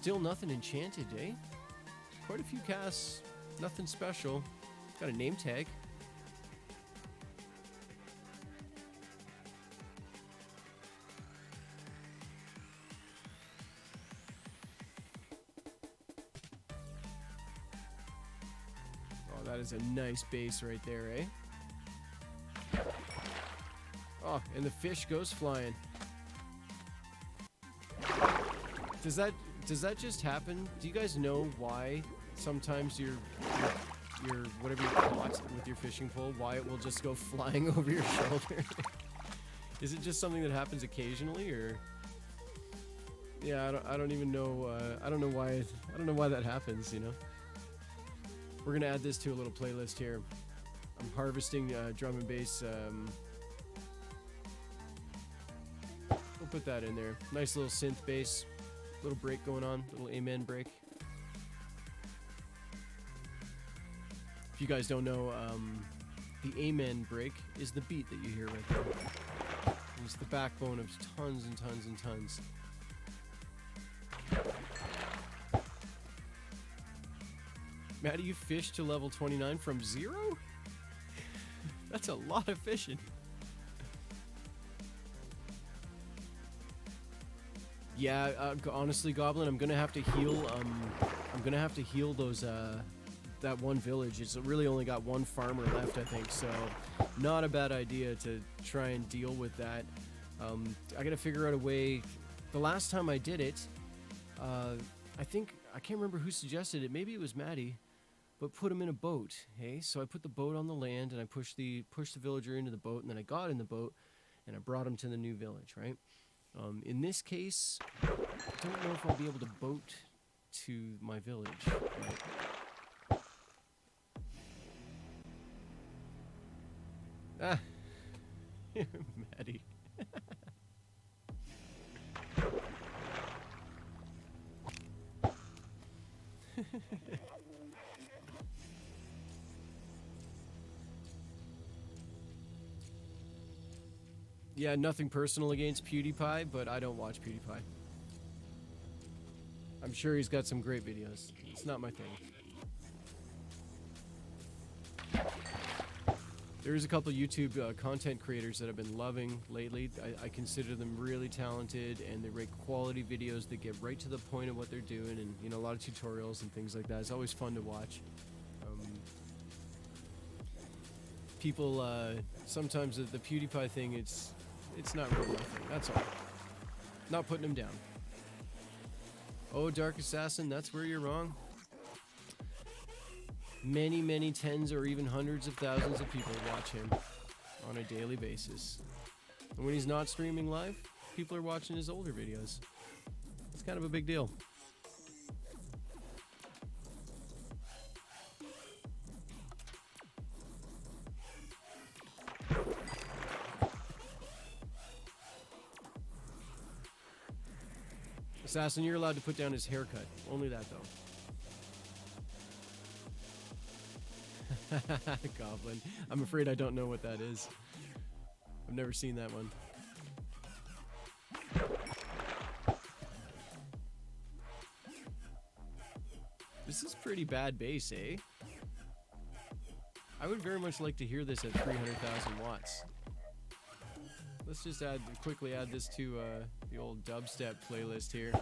[SPEAKER 1] Still nothing enchanted, eh? Quite a few casts, nothing special. Got a name tag. Oh, that is a nice base right there, eh? Oh, and the fish goes flying. Does that just happen? Do you guys know why sometimes your whatever you caught with your fishing pole, why it will just go flying over your shoulder? Is it just something that happens occasionally, or? Yeah, I don't even know. I don't know why that happens. You know. We're gonna add this to a little playlist here. I'm harvesting drum and bass. We'll put that in there. Nice little synth bass. Little break going on. Little amen break. If you guys don't know, the amen break is the beat that you hear right there. It's the backbone of tons and tons and tons. Maddie, you fished to level 29 from 0? That's a lot of fishing. Yeah, honestly, Goblin, I'm gonna have to heal. I'm gonna have to heal those. That one village. It's really only got one farmer left, I think. So, not a bad idea to try and deal with that. I gotta figure out a way. The last time I did it, I think I can't remember who suggested it. Maybe it was Maddie, but put him in a boat. Hey, so I put the boat on the land and I pushed the villager into the boat, and then I got in the boat and I brought him to the new village. Right. In this case, I don't know if I'll be able to boat to my village. Right? Ah, Maddie. Yeah, nothing personal against PewDiePie, but I don't watch PewDiePie. I'm sure he's got some great videos. It's not my thing. There's a couple YouTube content creators that I've been loving lately. I consider them really talented, and they make quality videos that get right to the point of what they're doing, and you know, a lot of tutorials and things like that. It's always fun to watch. People sometimes the PewDiePie thing, it's not really my thing. That's all. Not putting him down. Oh, Dark Assassin, that's where you're wrong. Many, many tens or even hundreds of thousands of people watch him on a daily basis. And when he's not streaming live, people are watching his older videos. It's kind of a big deal. Assassin, you're allowed to put down his haircut. Only that, though. Goblin. I'm afraid I don't know what that is. I've never seen that one. This is pretty bad bass, eh? I would very much like to hear this at 300,000 watts. Let's just quickly add this to the old dubstep playlist here.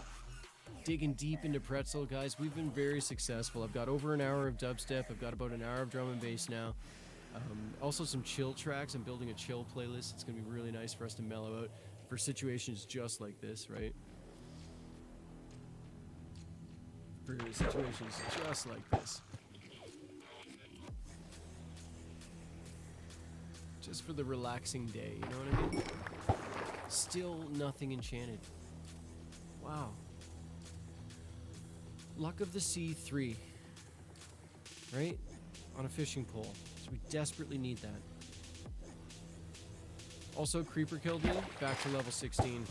[SPEAKER 1] Digging deep into Pretzel, guys. We've been very successful. I've got over an hour of dubstep. I've got about an hour of drum and bass now. Also some chill tracks. I'm building a chill playlist. It's going to be really nice for us to mellow out for situations just like this, right? For situations just like this. Just for the relaxing day, you know what I mean? Still nothing enchanted. Wow. Luck of the Sea 3. Right? On a fishing pole. So we desperately need that. Also, Creeper killed me. Back to level 16.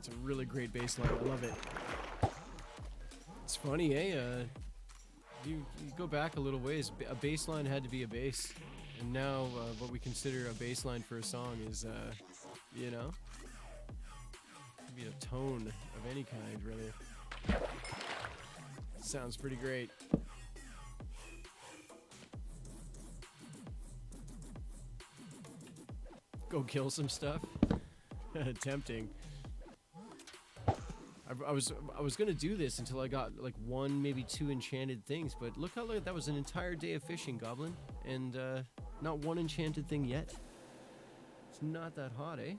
[SPEAKER 1] it's a really great bass line. I love it. It's funny, eh? You go back a little ways. A bass line had to be a bass, and now what we consider a bass line for a song is, you know, could be a tone of any kind, really. Sounds pretty great. Go kill some stuff. Tempting. I was gonna do this until I got like 1, maybe 2 enchanted things, but look how that was an entire day of fishing, Goblin, and not 1 enchanted thing yet. It's not that hot, eh?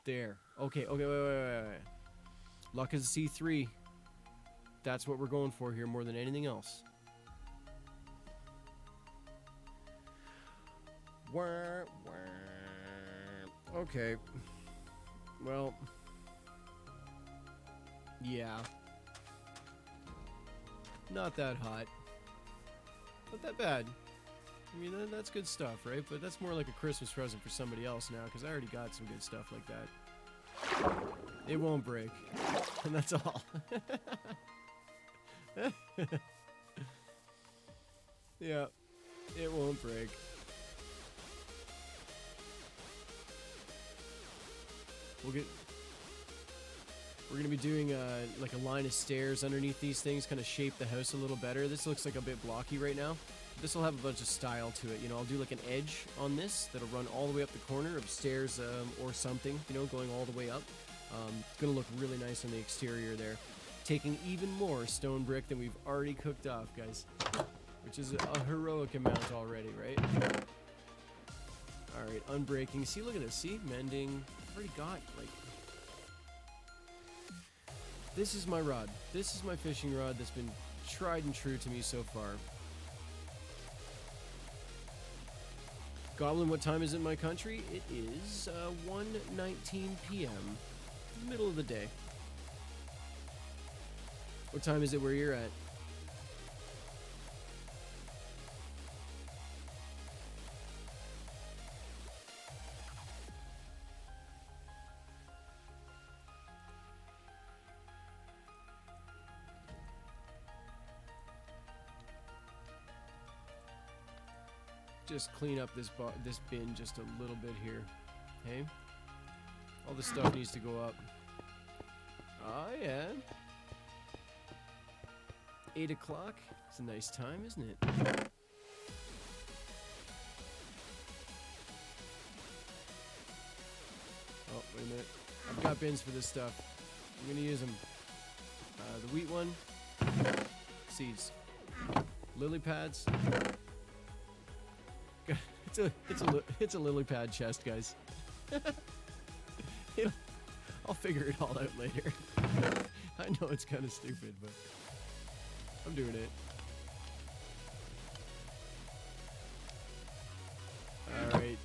[SPEAKER 1] There. Okay. Wait. Luck is a C3. That's what we're going for here more than anything else. Okay. Well. Yeah. Not that hot. Not that bad. I mean, that's good stuff, right? But that's more like a Christmas present for somebody else now, because I already got some good stuff like that. It won't break. And that's all. Yeah. It won't break. We're gonna be doing like a line of stairs underneath these things, kind of shape the house a little better. This looks like a bit blocky right now. This will have a bunch of style to it. You know, I'll do like an edge on this that'll run all the way up the corner of stairs or something, you know, going all the way up. It's gonna look really nice on the exterior there. Taking even more stone brick than we've already cooked off, guys. Which is a heroic amount already, right? Alright, unbreaking. See, look at this. See? Mending. I've already got, like... This is my rod. This is my fishing rod that's been tried and true to me so far. Goblin, what time is it in my country? It is 1:19 p.m. Middle of the day. What time is it where you're at? Just clean up this bin just a little bit here. Hey? All this stuff needs to go up. Oh, yeah. 8 o'clock. It's a nice time, isn't it? Oh, wait a minute. I've got bins for this stuff. I'm gonna use them. The wheat one. Seeds. Lily pads. It's a lily pad chest, guys. I'll figure it all out later. I know it's kind of stupid, but I'm doing it. Alright.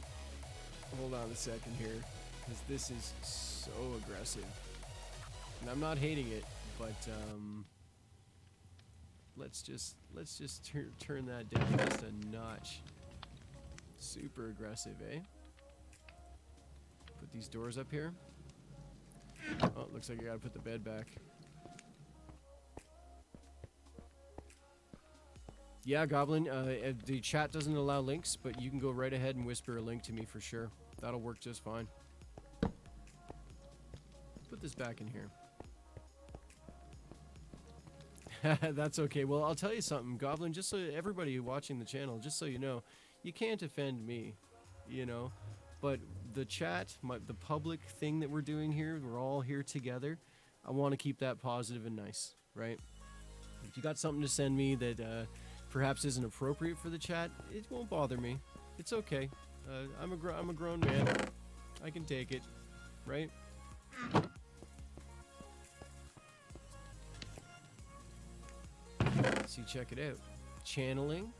[SPEAKER 1] Hold on a second here, because this is so aggressive. And I'm not hating it, but let's just turn that down just a notch. Super aggressive, eh? Put these doors up here. Oh, looks like I gotta put the bed back. Yeah, Goblin, the chat doesn't allow links, but you can go right ahead and whisper a link to me for sure. That'll work just fine. Put this back in here. That's okay. Well, I'll tell you something, Goblin, just so everybody watching the channel, just so you know, you can't offend me, you know, but the chat, the public thing that we're doing here, we're all here together. I want to keep that positive and nice, right? If you got something to send me that perhaps isn't appropriate for the chat, it won't bother me. It's okay. I'm a grown man. I can take it, right? See, check it out. Channeling.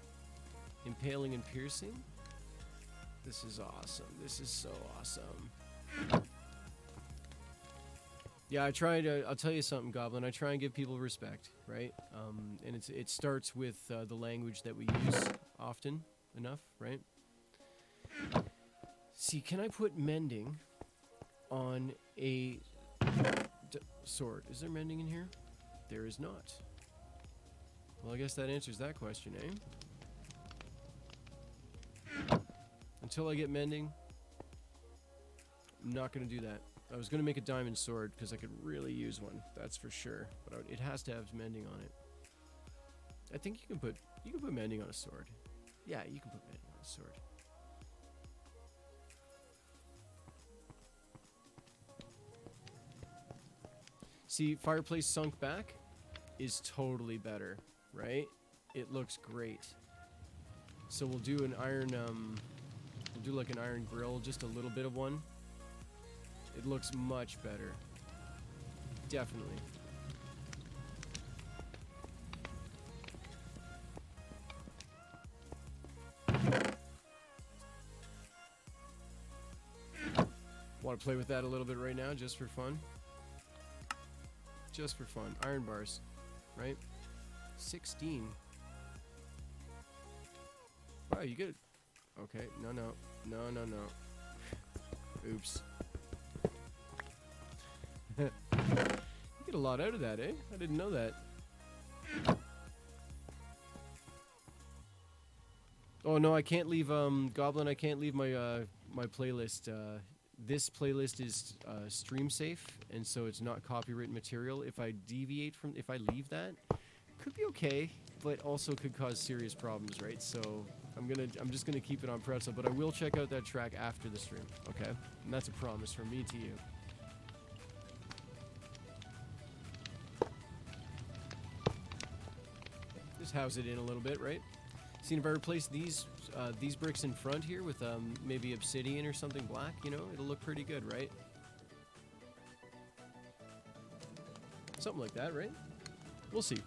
[SPEAKER 1] Impaling and piercing. This is awesome. This is so awesome. Yeah, I'll tell you something, Goblin. I try and give people respect, right? And it starts with the language that we use often enough, right? See, can I put mending on a sword? Is there mending in here? There is not. Well, I guess that answers that question, eh? Until I get mending, I'm not going to do that. I was going to make a diamond sword because I could really use one, that's for sure. But it has to have mending on it. I think you can put mending on a sword. Yeah, you can put mending on a sword. See, fireplace sunk back is totally better, right? It looks great. So we'll do an iron, we'll do like an iron grill, just a little bit of one. It looks much better. Definitely. Want to play with that a little bit right now, just for fun? Just for fun. Iron bars, right? 16. Wow, you get... Okay, no. Oops. You get a lot out of that, eh? I didn't know that. Oh no, I can't leave, Goblin, I can't leave my, my playlist. This playlist is, stream safe, and so it's not copyright material. If I deviate from, if I leave that, could be okay, but also could cause serious problems, right? So I'm just gonna keep it on Pretzel, but I will check out that track after the stream, okay? And that's a promise from me to you. Just house it in a little bit, right? See, if I replace these bricks in front here with maybe obsidian or something black, you know, it'll look pretty good, right? Something like that, right? We'll see.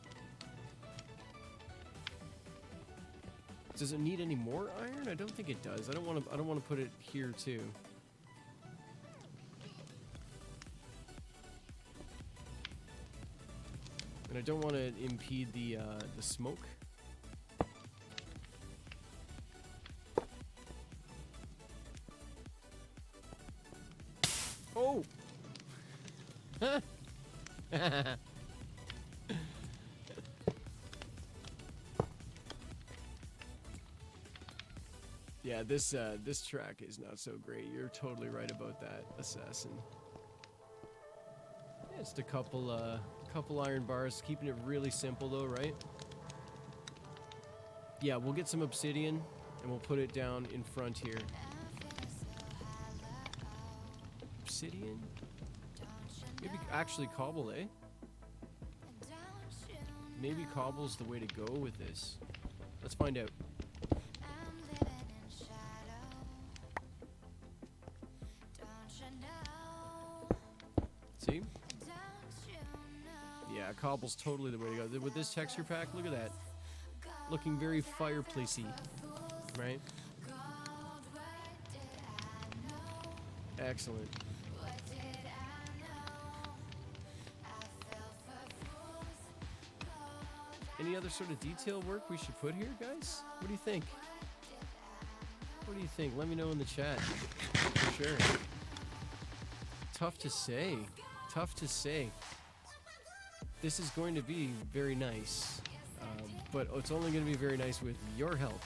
[SPEAKER 1] Does it need any more iron? I don't think it does. I don't want to put it here too. And I don't want to impede the smoke. Oh! Yeah, this track is not so great. You're totally right about that, Assassin. Yeah, just a couple iron bars, keeping it really simple though, right? Yeah, we'll get some obsidian and we'll put it down in front here. Obsidian? Maybe actually cobble, eh? Maybe cobble's the way to go with this. Let's find out. See? Yeah, cobble's totally the way to go. With this texture pack, look at that. Looking very fireplacey, right? Excellent. Any other sort of detail work we should put here, guys? What do you think? What do you think? Let me know in the chat. For sure. Tough to say. Tough to say. This is going to be very nice. But it's only going to be very nice with your help.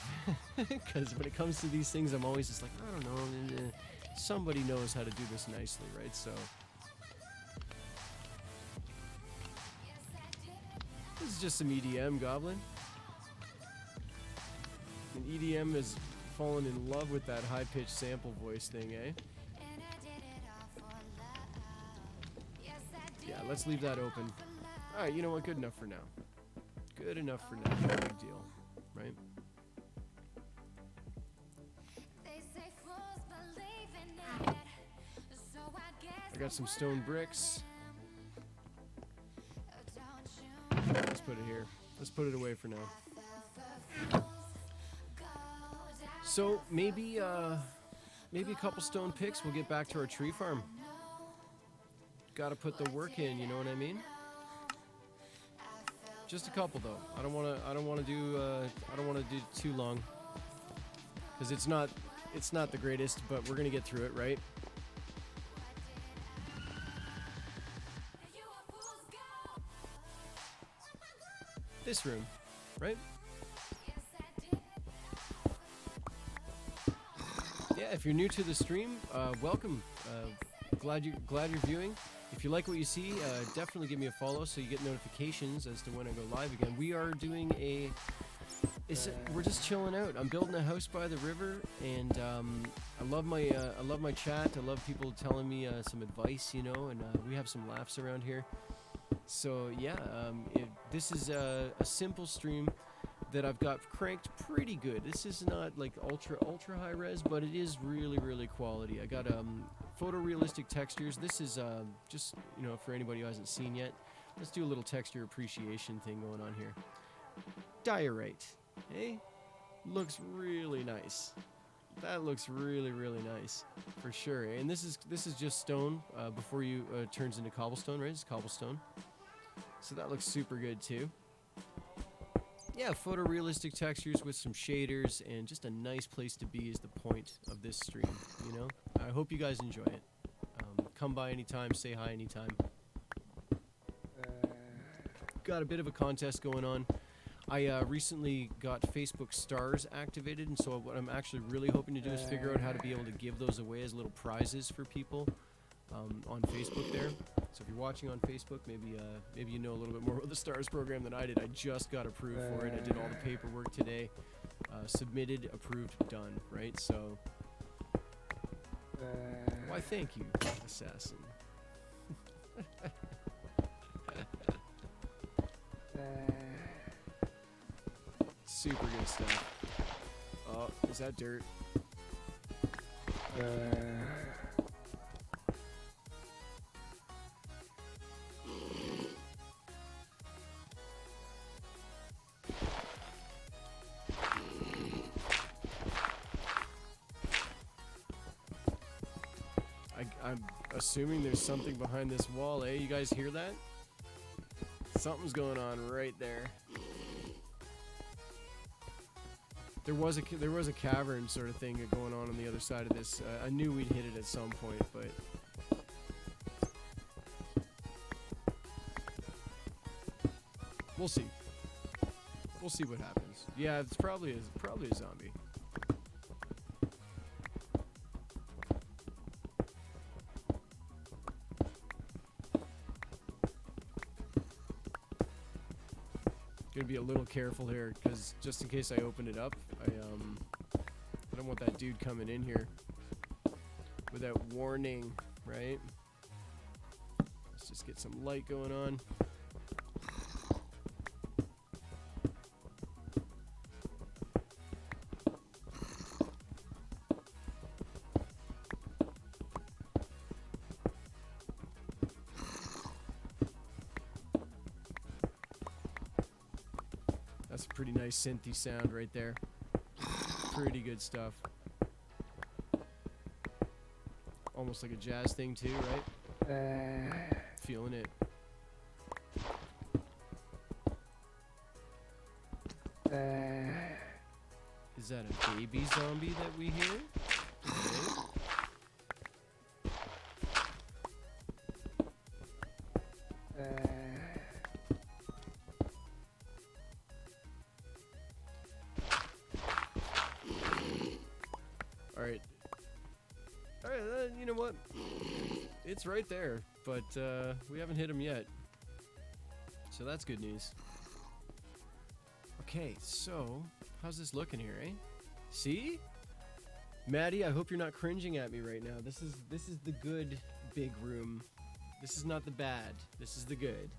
[SPEAKER 1] Because when it comes to these things, I'm always just like, I don't know. Somebody knows how to do this nicely, right? So... this is just some EDM, Goblin. And EDM has fallen in love with that high-pitched sample voice thing, eh? Yeah, let's leave that open. Alright, you know what? Good enough for now. Good enough for now. No big deal, right? I got some stone bricks. Let's put it here. Let's put it away for now. So maybe a couple stone picks. We'll get back to our tree farm. Got to put the work in. You know what I mean? Just a couple though. I don't want to do too long. Because it's not It's not the greatest, but we're gonna get through it, right? This room, right? Yeah, if you're new to the stream, welcome. Glad you're viewing. If you like what you see, definitely give me a follow so you get notifications as to when I go live again. We are doing we're just chilling out. I'm building a house by the river, and I love my chat. I love people telling me some advice, and we have some laughs around here. So yeah, this is a simple stream that I've got cranked pretty good. This is not like ultra high res, but it is really quality. I got photorealistic textures. This is just for anybody who hasn't seen yet. Let's do a little texture appreciation thing going on here. Diorite, hey, looks really nice. That looks really nice for sure. And this is just stone before you turns into cobblestone, right? It's cobblestone. So that looks super good too. Yeah, photorealistic textures with some shaders, and just a nice place to be is the point of this stream, I hope you guys enjoy it. Come by anytime, say hi anytime. Got a bit of a contest going on. I recently got Facebook stars activated, and so what I'm actually really hoping to do is figure out how to be able to give those away as little prizes for people on Facebook there. So if you're watching on Facebook, maybe you know a little bit more about the stars program than I did. I just got approved for it. I did all the paperwork today. Submitted, approved, done, right? So why thank you, Assassin. Super good stuff. Oh, is that dirt? I'm assuming there's something behind this wall, eh? You guys hear that? Something's going on right there. There was a cavern sort of thing going on the other side of this. I knew we'd hit it at some point, but we'll see. We'll see what happens. Yeah, it's probably a zombie. Gonna be a little careful here, because just in case I open it up, I don't want that dude coming in here without warning, right? Let's just get some light going on. That's a pretty nice synthy sound right there. Pretty good stuff. Almost like a jazz thing too, right? Feeling it. Is that a baby zombie that we hear? Alright. Alright, you know what? It's right there, but we haven't hit him yet. So that's good news. Okay, so how's this looking here, eh? See? Maddie, I hope you're not cringing at me right now. This is the good big room. This is not the bad. This is the good.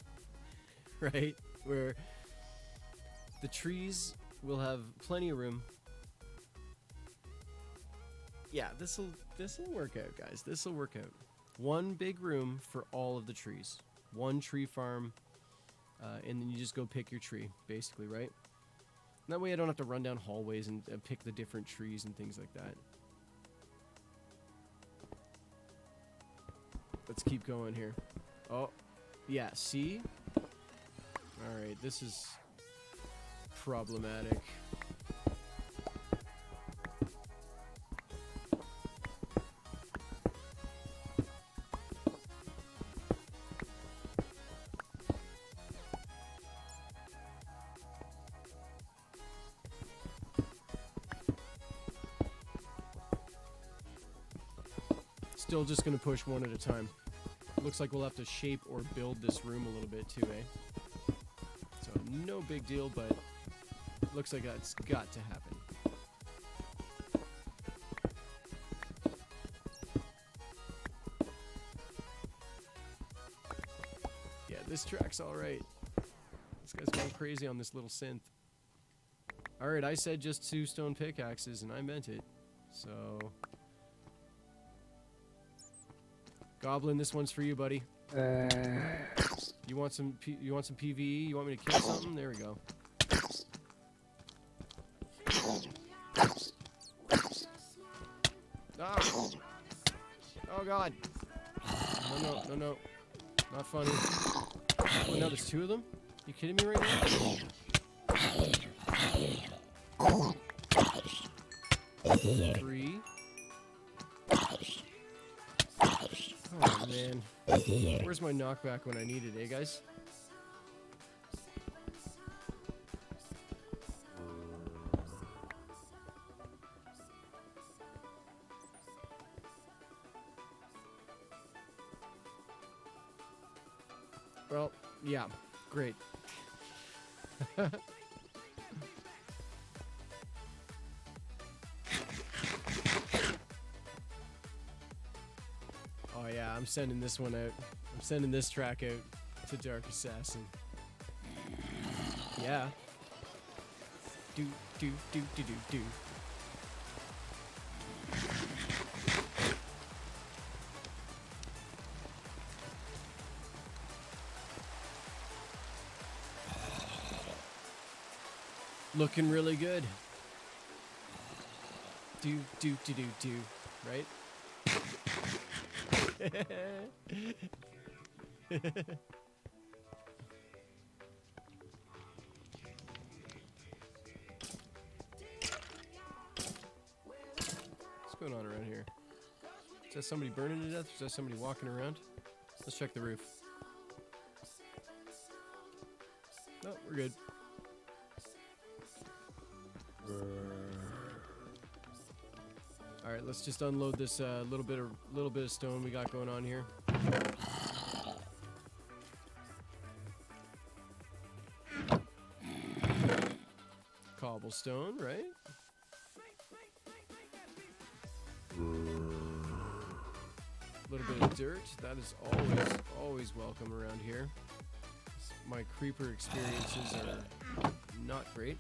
[SPEAKER 1] Right? Where the trees will have plenty of room. Yeah, this'll work out, guys. This'll work out. One big room for all of the trees. One tree farm, and then you just go pick your tree, basically, right? And that way I don't have to run down hallways and pick the different trees and things like that. Let's keep going here. Oh, yeah, see? Alright, this is problematic. still just going to push one at a time. Looks like we'll have to shape or build this room a little bit too, eh? So no big deal, but looks like that's got to happen. Yeah, this track's alright. This guy's going crazy on this little synth. Alright, I said just 2 stone pickaxes, and I meant it. So... Goblin, this one's for you, buddy. You want some PvE? You want me to kill something? There we go. Ah! Oh god! No. Not funny. Oh no, there's 2 of them? You kidding me right now? 3. Oh man. Where's my knockback when I need it, eh guys? Well, yeah, great. Oh yeah, I'm sending this one out. I'm sending this track out to Dark Assassin. Yeah. Do. Looking really good. Do, right? What's going on around here? Is that somebody burning to death? Is that somebody walking around? Let's check the roof. No, we're good. All right, let's just unload this little bit of stone we got going on here. Cobblestone, right? A little bit of dirt. That is always welcome around here. My creeper experiences are not great.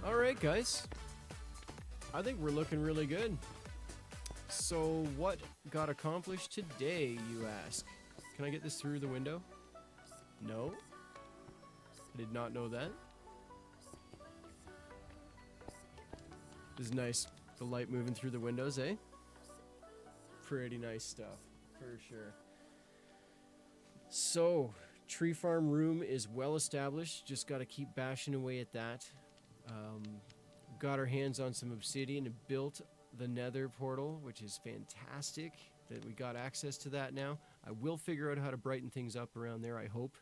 [SPEAKER 1] Alright guys, I think we're looking really good. So what got accomplished today, you ask? Can I get this through the window? No. I did not know that. This is nice, the light moving through the windows, eh? Pretty nice stuff, for sure. So, tree farm room is well established, just got to keep bashing away at that. Got our hands on some obsidian and built the nether portal, which is fantastic that we got access to that now. I will figure out how to brighten things up around there, I hope.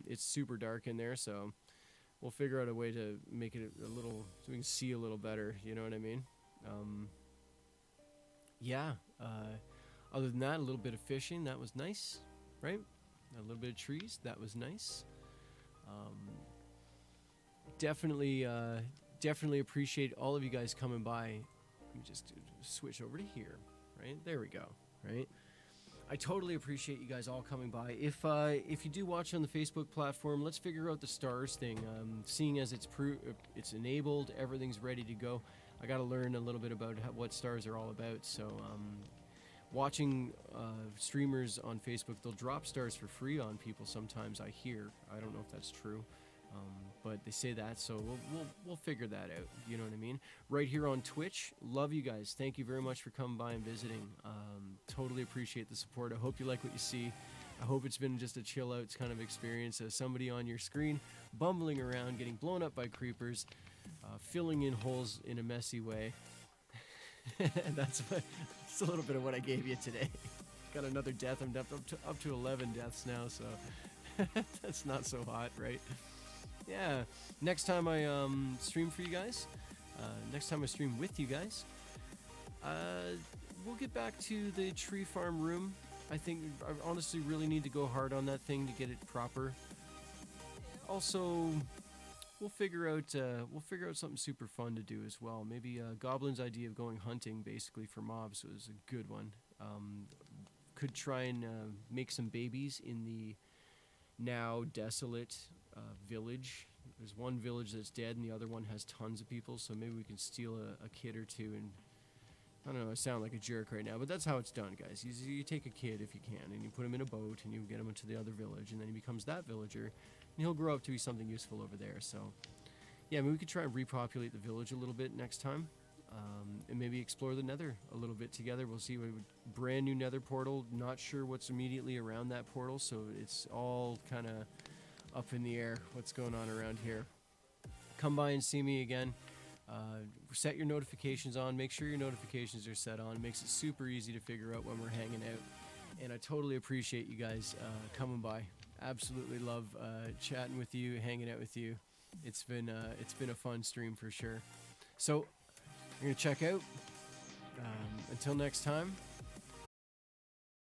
[SPEAKER 1] It's super dark in there, so we'll figure out a way to make it a little, so we can see a little better, you know what I mean? Yeah, other than that, a little bit of fishing, that was nice, right? A little bit of trees, that was nice. Definitely appreciate all of you guys coming by. Let me just switch over to here, right? There we go, right? I totally appreciate you guys all coming by. If you do watch on the Facebook platform, let's figure out the stars thing. Seeing as it's enabled, everything's ready to go. I got to learn a little bit about what stars are all about. So, watching streamers on Facebook, they'll drop stars for free on people sometimes. I hear. I don't know if that's true. But they say that, so we'll figure that out. You know what I mean? Right here on Twitch. Love you guys. Thank you very much for coming by and visiting. Totally appreciate the support. I hope you like what you see. I hope it's been just a chill out kind of experience as somebody on your screen bumbling around, getting blown up by creepers, filling in holes in a messy way. That's a little bit of what I gave you today. got another death. I'm up to 11 deaths now, so that's not so hot, right? Yeah. Next time I stream for you guys, next time I stream with you guys, we'll get back to the tree farm room. I think I honestly really need to go hard on that thing to get it proper. Also, we'll figure out something super fun to do as well. Maybe Goblin's idea of going hunting basically for mobs was a good one. Could try and make some babies in the now desolate village. There's one village that's dead and the other one has tons of people, so maybe we can steal a kid or two. And I don't know, I sound like a jerk right now, but that's how it's done, guys. You take a kid if you can, and you put him in a boat, and you get him into the other village, and then he becomes that villager, and he'll grow up to be something useful over there. So, yeah, maybe we could try and repopulate the village a little bit next time, and maybe explore the Nether a little bit together. We'll see. Brand new Nether portal. Not sure what's immediately around that portal, so it's all kind of up in the air. What's going on around here? Come by and see me again. Set your notifications on. Make sure your notifications are set on. It makes it super easy to figure out when we're hanging out. And I totally appreciate you guys coming by. Absolutely love chatting with you, hanging out with you. It's been a fun stream for sure. So I'm gonna check out. Until next time.